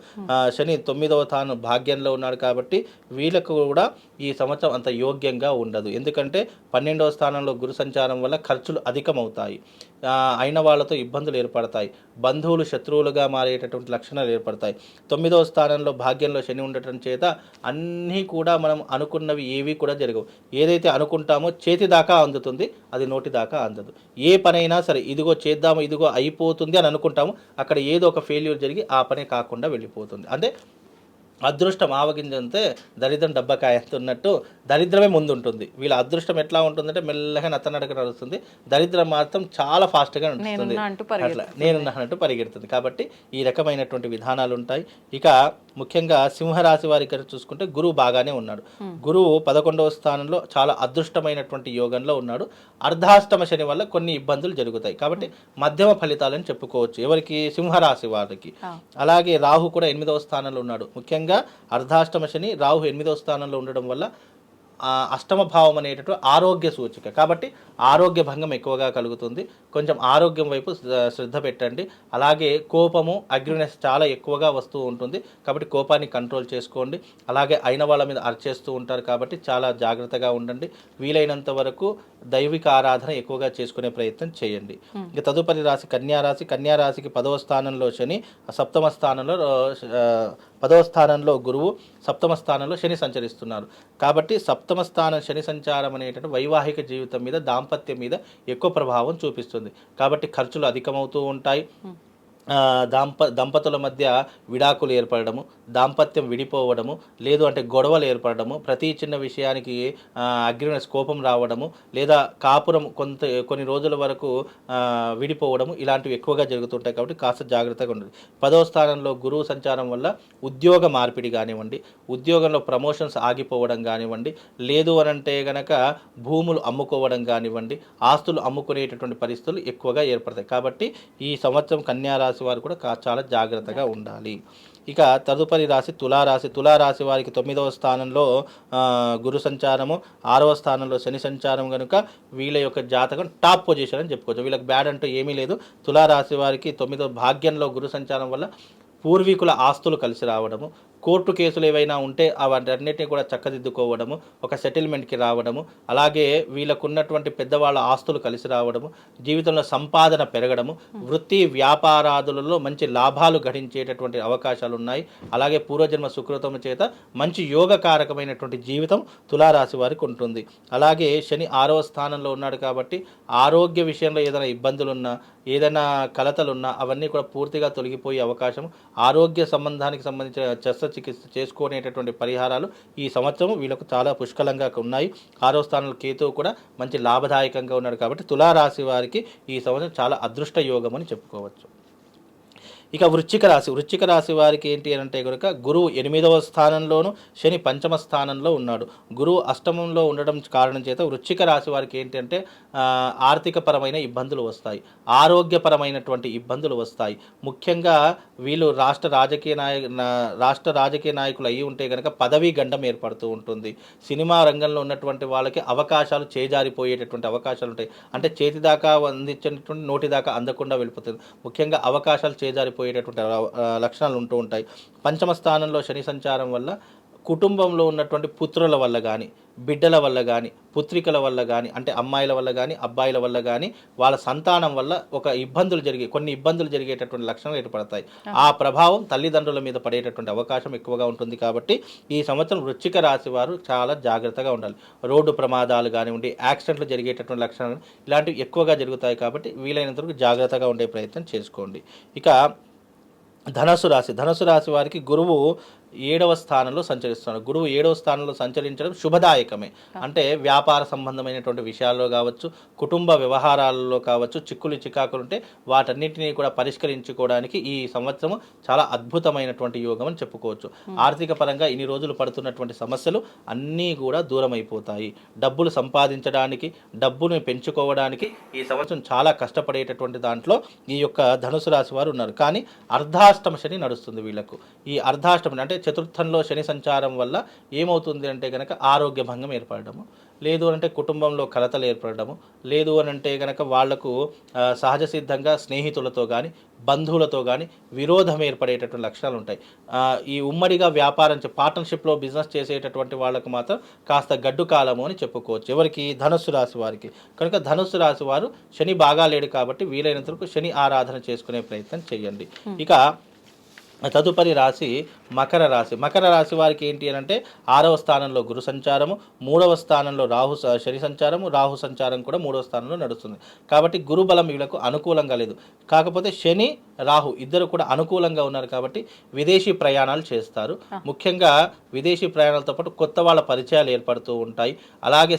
శని 9వ స్థానం భాగ్యంలో ఉన్నాడు. కాబట్టి వీళ్ళకు కూడా ఈ సంవత్సరం అంత యోగ్యంగా ఉండదు. ఎందుకంటే 12వ స్థానంలో గురు సంచారం వల్ల ఖర్చులు అధికమవుతాయి, అయిన వాళ్ళతో ఇబ్బందులు ఏర్పడతాయి, బంధువులు శత్రువులుగా మారేటటువంటి లక్షణాలు ఏర్పడతాయి. 9వ స్థానంలో భాగ్యంలో శని ఉండటం చేత అన్నీ కూడా మనం అనుకున్నవి ఏవి కూడా జరగవు. ఏదైతే అనుకుంటామో చేతి దాకా అందుతుంది, అది నోటి దాకా అందదు. ఏ పనైనా సరే ఇదిగో చేద్దాము, ఇదిగో అయిపోతుంది అని అనుకుంటాము, అక్కడ ఏదో ఒక ఫెయిల్యూర్ జరిగి ఆ పనే కాకుండా వెళ్ళిపోతుంది. అంటే అదృష్టం ఆవగింజంతే దరిద్రం డబ్బకాయ అంటున్నట్టు దరిద్రమే ముందు ఉంటుంది. వీళ్ళ అదృష్టం ఎట్లా ఉంటుందంటే మెల్లగా నత్తనడక నడుస్తుంది, దరిద్రం మాత్రం చాలా ఫాస్ట్గా నడుస్తుంది, అట్లా నేనున్నట్టు పరిగెడుతుంది. కాబట్టి ఈ రకమైనటువంటి విధానాలు ఉంటాయి. ఇక ముఖ్యంగా సింహరాశి వారి ఇక్కడ చూసుకుంటే గురువు బాగానే ఉన్నాడు. గురువు 11వ స్థానంలో చాలా అదృష్టమైనటువంటి యోగంలో ఉన్నాడు. అర్ధాష్టమ శని వల్ల కొన్ని ఇబ్బందులు జరుగుతాయి. కాబట్టి మధ్యమ ఫలితాలని చెప్పుకోవచ్చు ఎవరికి, సింహరాశి వారికి. అలాగే రాహు కూడా 8వ స్థానంలో ఉన్నాడు. ముఖ్యంగా అర్ధాష్టమ శని, రాహు 8వ స్థానంలో ఉండడం వల్ల అష్టమ భావం అనేటటువంటి ఆరోగ్య సూచిక కాబట్టి ఆరోగ్య భంగం ఎక్కువగా కలుగుతుంది. కొంచెం ఆరోగ్యం వైపు శ్రద్ధ పెట్టండి. అలాగే కోపము అగ్రినెస్ చాలా ఎక్కువగా వస్తూ ఉంటుంది కాబట్టి కోపాన్ని కంట్రోల్ చేసుకోండి. అలాగే అయిన వాళ్ళ మీద అరిచేస్తూ ఉంటారు కాబట్టి చాలా జాగ్రత్తగా ఉండండి. వీలైనంత వరకు దైవిక ఆరాధన ఎక్కువగా చేసుకునే ప్రయత్నం చేయండి. ఇక తదుపరి రాశి కన్యారాశి. కన్యారాశికి 10వ స్థానంలో శని, 10వ స్థానంలో గురువు, 7వ స్థానంలో శని సంచరిస్తున్నారు. కాబట్టి 7వ స్థానం శని సంచారం అనేటువంటి వైవాహిక జీవితం మీద, దాంపత్యం మీద ఎక్కువ ప్రభావం చూపిస్తుంది. కాబట్టి ఖర్చులు అధికమవుతూ ఉంటాయి. దంపతుల మధ్య విడాకులు ఏర్పడము, దాంపత్యం విడిపోవడము, లేదు అంటే గొడవలు ఏర్పడము, ప్రతి చిన్న విషయానికి అగ్రినెస్ కోపం రావడము, లేదా కాపురం కొన్ని రోజుల వరకు విడిపోవడము, ఇలాంటివి ఎక్కువగా జరుగుతుంటాయి. కాబట్టి కాస్త జాగ్రత్తగా ఉండండి. 10వ స్థానంలో గురువు సంచారం వల్ల ఉద్యోగ మార్పిడి కానివ్వండి, ఉద్యోగంలో ప్రమోషన్స్ ఆగిపోవడం కానివ్వండి, లేదు అనంటే గనక భూములు అమ్ముకోవడం కానివ్వండి, ఆస్తులు అమ్ముకునేటటువంటి పరిస్థితులు ఎక్కువగా ఏర్పడతాయి. కాబట్టి ఈ సంవత్సరం కన్యారాశి వారు కూడా చాలా జాగ్రత్తగా ఉండాలి. ఇక తదుపరి రాశి తులారాశి. తులారాశి వారికి 9వ స్థానంలో గురు సంచారము, 6వ స్థానంలో శని సంచారం కనుక వీళ్ళ యొక్క జాతకం టాప్ పొజిషన్ అని చెప్పుకోవచ్చు. వీళ్ళకి బ్యాడ్ అంటూ ఏమీ లేదు. తులారాశి వారికి 9వ భాగ్యంలో గురు సంచారం వల్ల పూర్వీకుల ఆస్తులు కలిసి రావడము, కోర్టు కేసులు ఏవైనా ఉంటే అవన్నిటిని కూడా చక్కదిద్దుకోవడము, ఒక సెటిల్మెంట్కి రావడము, అలాగే వీళ్ళకున్నటువంటి పెద్దవాళ్ళ ఆస్తులు కలిసి రావడము, జీవితంలో సంపాదన పెరగడము, వృత్తి వ్యాపారాదులలో మంచి లాభాలు గడించేటటువంటి అవకాశాలు ఉన్నాయి. అలాగే పూర్వజన్మ సుకృతము చేత మంచి యోగకారకమైనటువంటి జీవితం తులారాశి వారికి ఉంటుంది. అలాగే శని 6వ స్థానంలో ఉన్నాడు కాబట్టి ఆరోగ్య విషయంలో ఏదైనా ఇబ్బందులున్నా, ఏదైనా కలతలున్నా అవన్నీ కూడా పూర్తిగా తొలగిపోయే అవకాశం, ఆరోగ్య సంబంధానికి సంబంధించిన చికిత్స చేసుకునేటటువంటి పరిహారాలు ఈ సంవత్సరం వీళ్ళకు చాలా పుష్కలంగా ఉన్నాయి. 6వ స్థానంలో కేతువు కూడా మంచి లాభదాయకంగా ఉన్నాడు కాబట్టి తులారాశి వారికి ఈ సంవత్సరం చాలా అదృష్ట యోగం అని చెప్పుకోవచ్చు. ఇక వృశ్చిక రాశి. వృశ్చిక రాశి వారికి ఏంటి అని అంటే కనుక గురువు 8వ స్థానంలోను, శని 5వ స్థానంలో ఉన్నాడు. గురువు అష్టమంలో ఉండడం కారణం చేత వృశ్చిక రాశి వారికి ఏంటి అంటే ఆర్థికపరమైన ఇబ్బందులు వస్తాయి, ఆరోగ్యపరమైనటువంటి ఇబ్బందులు వస్తాయి. ముఖ్యంగా వీళ్ళు రాష్ట్ర రాజకీయ నాయకులు అయ్యి ఉంటే కనుక పదవీ గండం ఏర్పడుతూ ఉంటుంది. సినిమా రంగంలో ఉన్నటువంటి వాళ్ళకి అవకాశాలు చేజారిపోయేటటువంటి అవకాశాలు ఉంటాయి. అంటే చేతి దాకా అందించినటువంటి నోటి దాకా అందకుండా వెళ్ళిపోతుంది. ముఖ్యంగా అవకాశాలు చేజారిపోయేటటువంటి లక్షణాలు ఉంటూ ఉంటాయి. 5వ స్థానంలో శని సంచారం వల్ల కుటుంబంలో ఉన్నటువంటి పుత్రుల వల్ల కానీ, బిడ్డల వల్ల కానీ, పుత్రికల వల్ల కానీ, అంటే అమ్మాయిల వల్ల కానీ, అబ్బాయిల వల్ల కానీ, వాళ్ళ సంతానం వల్ల కొన్ని ఇబ్బందులు జరిగేటటువంటి లక్షణాలు ఏర్పడతాయి. ఆ ప్రభావం తల్లిదండ్రుల మీద పడేటటువంటి అవకాశం ఎక్కువగా ఉంటుంది. కాబట్టి ఈ సంవత్సరం వృశ్చిక రాశి వారు చాలా జాగ్రత్తగా ఉండాలి. రోడ్డు ప్రమాదాలు కానివ్వండి, యాక్సిడెంట్లు జరిగేటటువంటి లక్షణాలు ఇలాంటివి ఎక్కువగా జరుగుతాయి. కాబట్టి వీలైనంత వరకు జాగ్రత్తగా ఉండే ప్రయత్నం చేసుకోండి. ఇక ధనుసు రాశి. ధనుసు రాశి వారికి గురువు 7వ స్థానంలో సంచరిస్తున్నాడు. గురువు 7వ స్థానంలో సంచరించడం శుభదాయకమే. అంటే వ్యాపార సంబంధమైనటువంటి విషయాల్లో కావచ్చు, కుటుంబ వ్యవహారాలలో కావచ్చు, చికాకులు ఉంటే వాటన్నిటినీ కూడా పరిష్కరించుకోవడానికి ఈ సంవత్సరం చాలా అద్భుతమైనటువంటి యోగం అని చెప్పుకోవచ్చు. ఆర్థిక పరంగా ఇన్ని రోజులు పడుతున్నటువంటి సమస్యలు అన్నీ కూడా దూరం అయిపోతాయి. డబ్బులు సంపాదించడానికి, డబ్బును పెంచుకోవడానికి ఈ సంవత్సరం చాలా కష్టపడేటటువంటి దాంట్లో ఈ యొక్క ధనుసు రాశి వారు ఉన్నారు. కానీ అర్ధాష్టమ శని నడుస్తుంది వీళ్ళకు. ఈ అర్ధాష్టమి అంటే చతుర్థంలో శని సంచారం వల్ల ఏమవుతుంది అంటే కనుక ఆరోగ్య భంగం ఏర్పడము, లేదు అనంటే కుటుంబంలో కలతలు ఏర్పడము, లేదు అనంటే కనుక వాళ్లకు సహజ సిద్ధంగా స్నేహితులతో కానీ, బంధువులతో కానీ విరోధం ఏర్పడేటటువంటి లక్షణాలు ఉంటాయి. ఈ ఉమ్మడిగా వ్యాపారం పార్ట్నర్షిప్లో బిజినెస్ చేసేటటువంటి వాళ్ళకు మాత్రం కాస్త గడ్డు కాలము అని చెప్పుకోవచ్చు. ఎవరికి? ధనుస్సు రాశి వారికి. కనుక ధనుస్సు రాశి వారు శని బాగా లేడు కాబట్టి వీలైనంత వరకు శని ఆరాధన చేసుకునే ప్రయత్నం చేయండి. ఇక తదుపరి రాశి మకర రాశి. మకర రాశి వారికి ఏంటి అని అంటే 6వ స్థానంలో గురు సంచారము, 3వ స్థానంలో శని సంచారము, రాహు సంచారం కూడా 3వ స్థానంలో నడుస్తుంది. కాబట్టి గురు బలం వీళ్ళకు అనుకూలంగా లేదు. కాకపోతే శని, రాహు ఇద్దరు కూడా అనుకూలంగా ఉన్నారు కాబట్టి విదేశీ ప్రయాణాలు చేస్తారు. ముఖ్యంగా విదేశీ ప్రయాణాలతో పాటు కొత్త వాళ్ళ పరిచయాలు ఏర్పడుతూ ఉంటాయి. అలాగే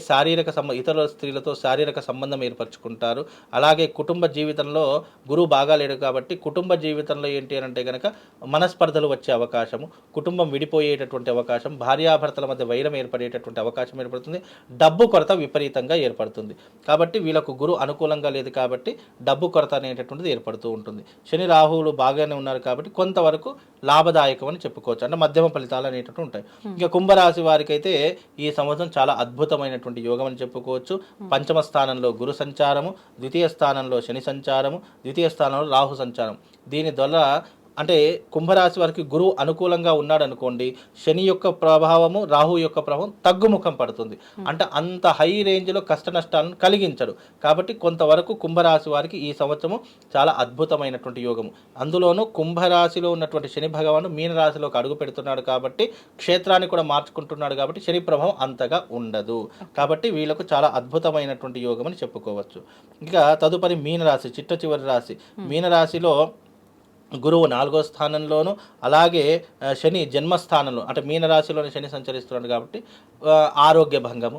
ఇతర స్త్రీలతో శారీరక సంబంధం ఏర్పరచుకుంటారు. అలాగే కుటుంబ జీవితంలో గురువు బాగా లేడు కాబట్టి కుటుంబ జీవితంలో ఏంటి అని అంటే కనుక మనస్పర్ధలు వచ్చే అవకాశము, కుటుంబం విడిపోయేటటువంటి అవకాశం, భార్యాభర్తల మధ్య వైరం ఏర్పడేటటువంటి అవకాశం ఏర్పడుతుంది, డబ్బు కొరత విపరీతంగా ఏర్పడుతుంది. కాబట్టి వీళ్ళకు గురు అనుకూలంగా లేదు కాబట్టి డబ్బు కొరత అనేటటువంటిది ఏర్పడుతూ ఉంటుంది. శని రాహువులు బాగానే ఉన్నారు కాబట్టి కొంతవరకు లాభదాయకం అని చెప్పుకోవచ్చు, అంటే మధ్యమ ఫలితాలు అనేటటువంటి ఉంటాయి. ఇక కుంభరాశి వారికి అయితే ఈ సంవత్సరం చాలా అద్భుతమైనటువంటి యోగం అని చెప్పుకోవచ్చు. పంచమ స్థానంలో గురు సంచారము, ద్వితీయ స్థానంలో శని సంచారము, ద్వితీయ స్థానంలో రాహు సంచారం. దీని ద్వారా అంటే కుంభరాశి వారికి గురువు అనుకూలంగా ఉన్నాడు అనుకోండి, శని యొక్క ప్రభావము, రాహు యొక్క ప్రభావం తగ్గుముఖం పడుతుంది. అంటే అంత హై రేంజ్లో కష్ట నష్టాలను కలిగించడు. కాబట్టి కొంతవరకు కుంభరాశి వారికి ఈ సంవత్సరము చాలా అద్భుతమైనటువంటి యోగము. అందులోనూ కుంభరాశిలో ఉన్నటువంటి శని భగవాను మీనరాశిలోకి అడుగు పెడుతున్నాడు కాబట్టి క్షేత్రాన్ని కూడా మార్చుకుంటున్నాడు కాబట్టి శని ప్రభావం అంతగా ఉండదు. కాబట్టి వీళ్ళకు చాలా అద్భుతమైనటువంటి యోగం అని చెప్పుకోవచ్చు. ఇక తదుపరి మీనరాశి, చిట్ట చివరి రాశి. మీనరాశిలో గురువు 4వ స్థానంలోను, అలాగే శని జన్మస్థానంలో, అంటే మీనరాశిలోని శని సంచరిస్తున్నాడు కాబట్టి ఆరోగ్య భంగము,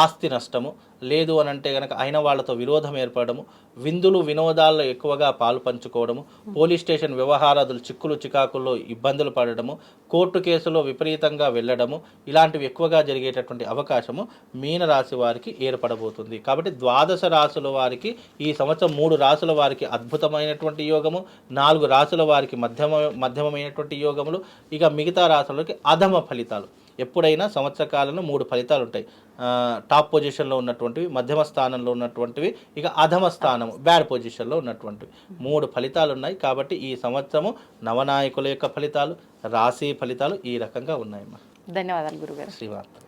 ఆస్తి నష్టము, లేదు అని అంటే కనుక అయిన వాళ్ళతో విరోధం ఏర్పడము, విందులు వినోదాల్లో ఎక్కువగా పాలు పంచుకోవడము, పోలీస్ స్టేషన్ వ్యవహారాదులు చిక్కులు చికాకుల్లో ఇబ్బందులు పడడము, కోర్టు కేసులో విపరీతంగా వెళ్ళడము, ఇలాంటివి ఎక్కువగా జరిగేటటువంటి అవకాశము మీనరాశి వారికి ఏర్పడబోతుంది. కాబట్టి ద్వాదశ రాశుల వారికి ఈ సంవత్సరం 3 రాశుల వారికి అద్భుతమైనటువంటి యోగము, 4 రాశుల వారికి మధ్యమమైనటువంటి యోగములు, ఇక మిగతా రాశులకి అధమ ఫలితాలు. ఎప్పుడైనా సంవత్సర కాలంలో 3 ఫలితాలు ఉంటాయి. టాప్ పొజిషన్లో ఉన్నటువంటివి, మధ్యమ స్థానంలో ఉన్నటువంటివి, ఇక అధమ స్థానం బ్యాడ్ పొజిషన్లో ఉన్నటువంటివి 3 ఫలితాలు ఉన్నాయి. కాబట్టి ఈ సంవత్సరము నవనాయకుల యొక్క ఫలితాలు, రాశి ఫలితాలు ఈ రకంగా ఉన్నాయమ్మా. ధన్యవాదాలు గురుగారు. శ్రీవార్త.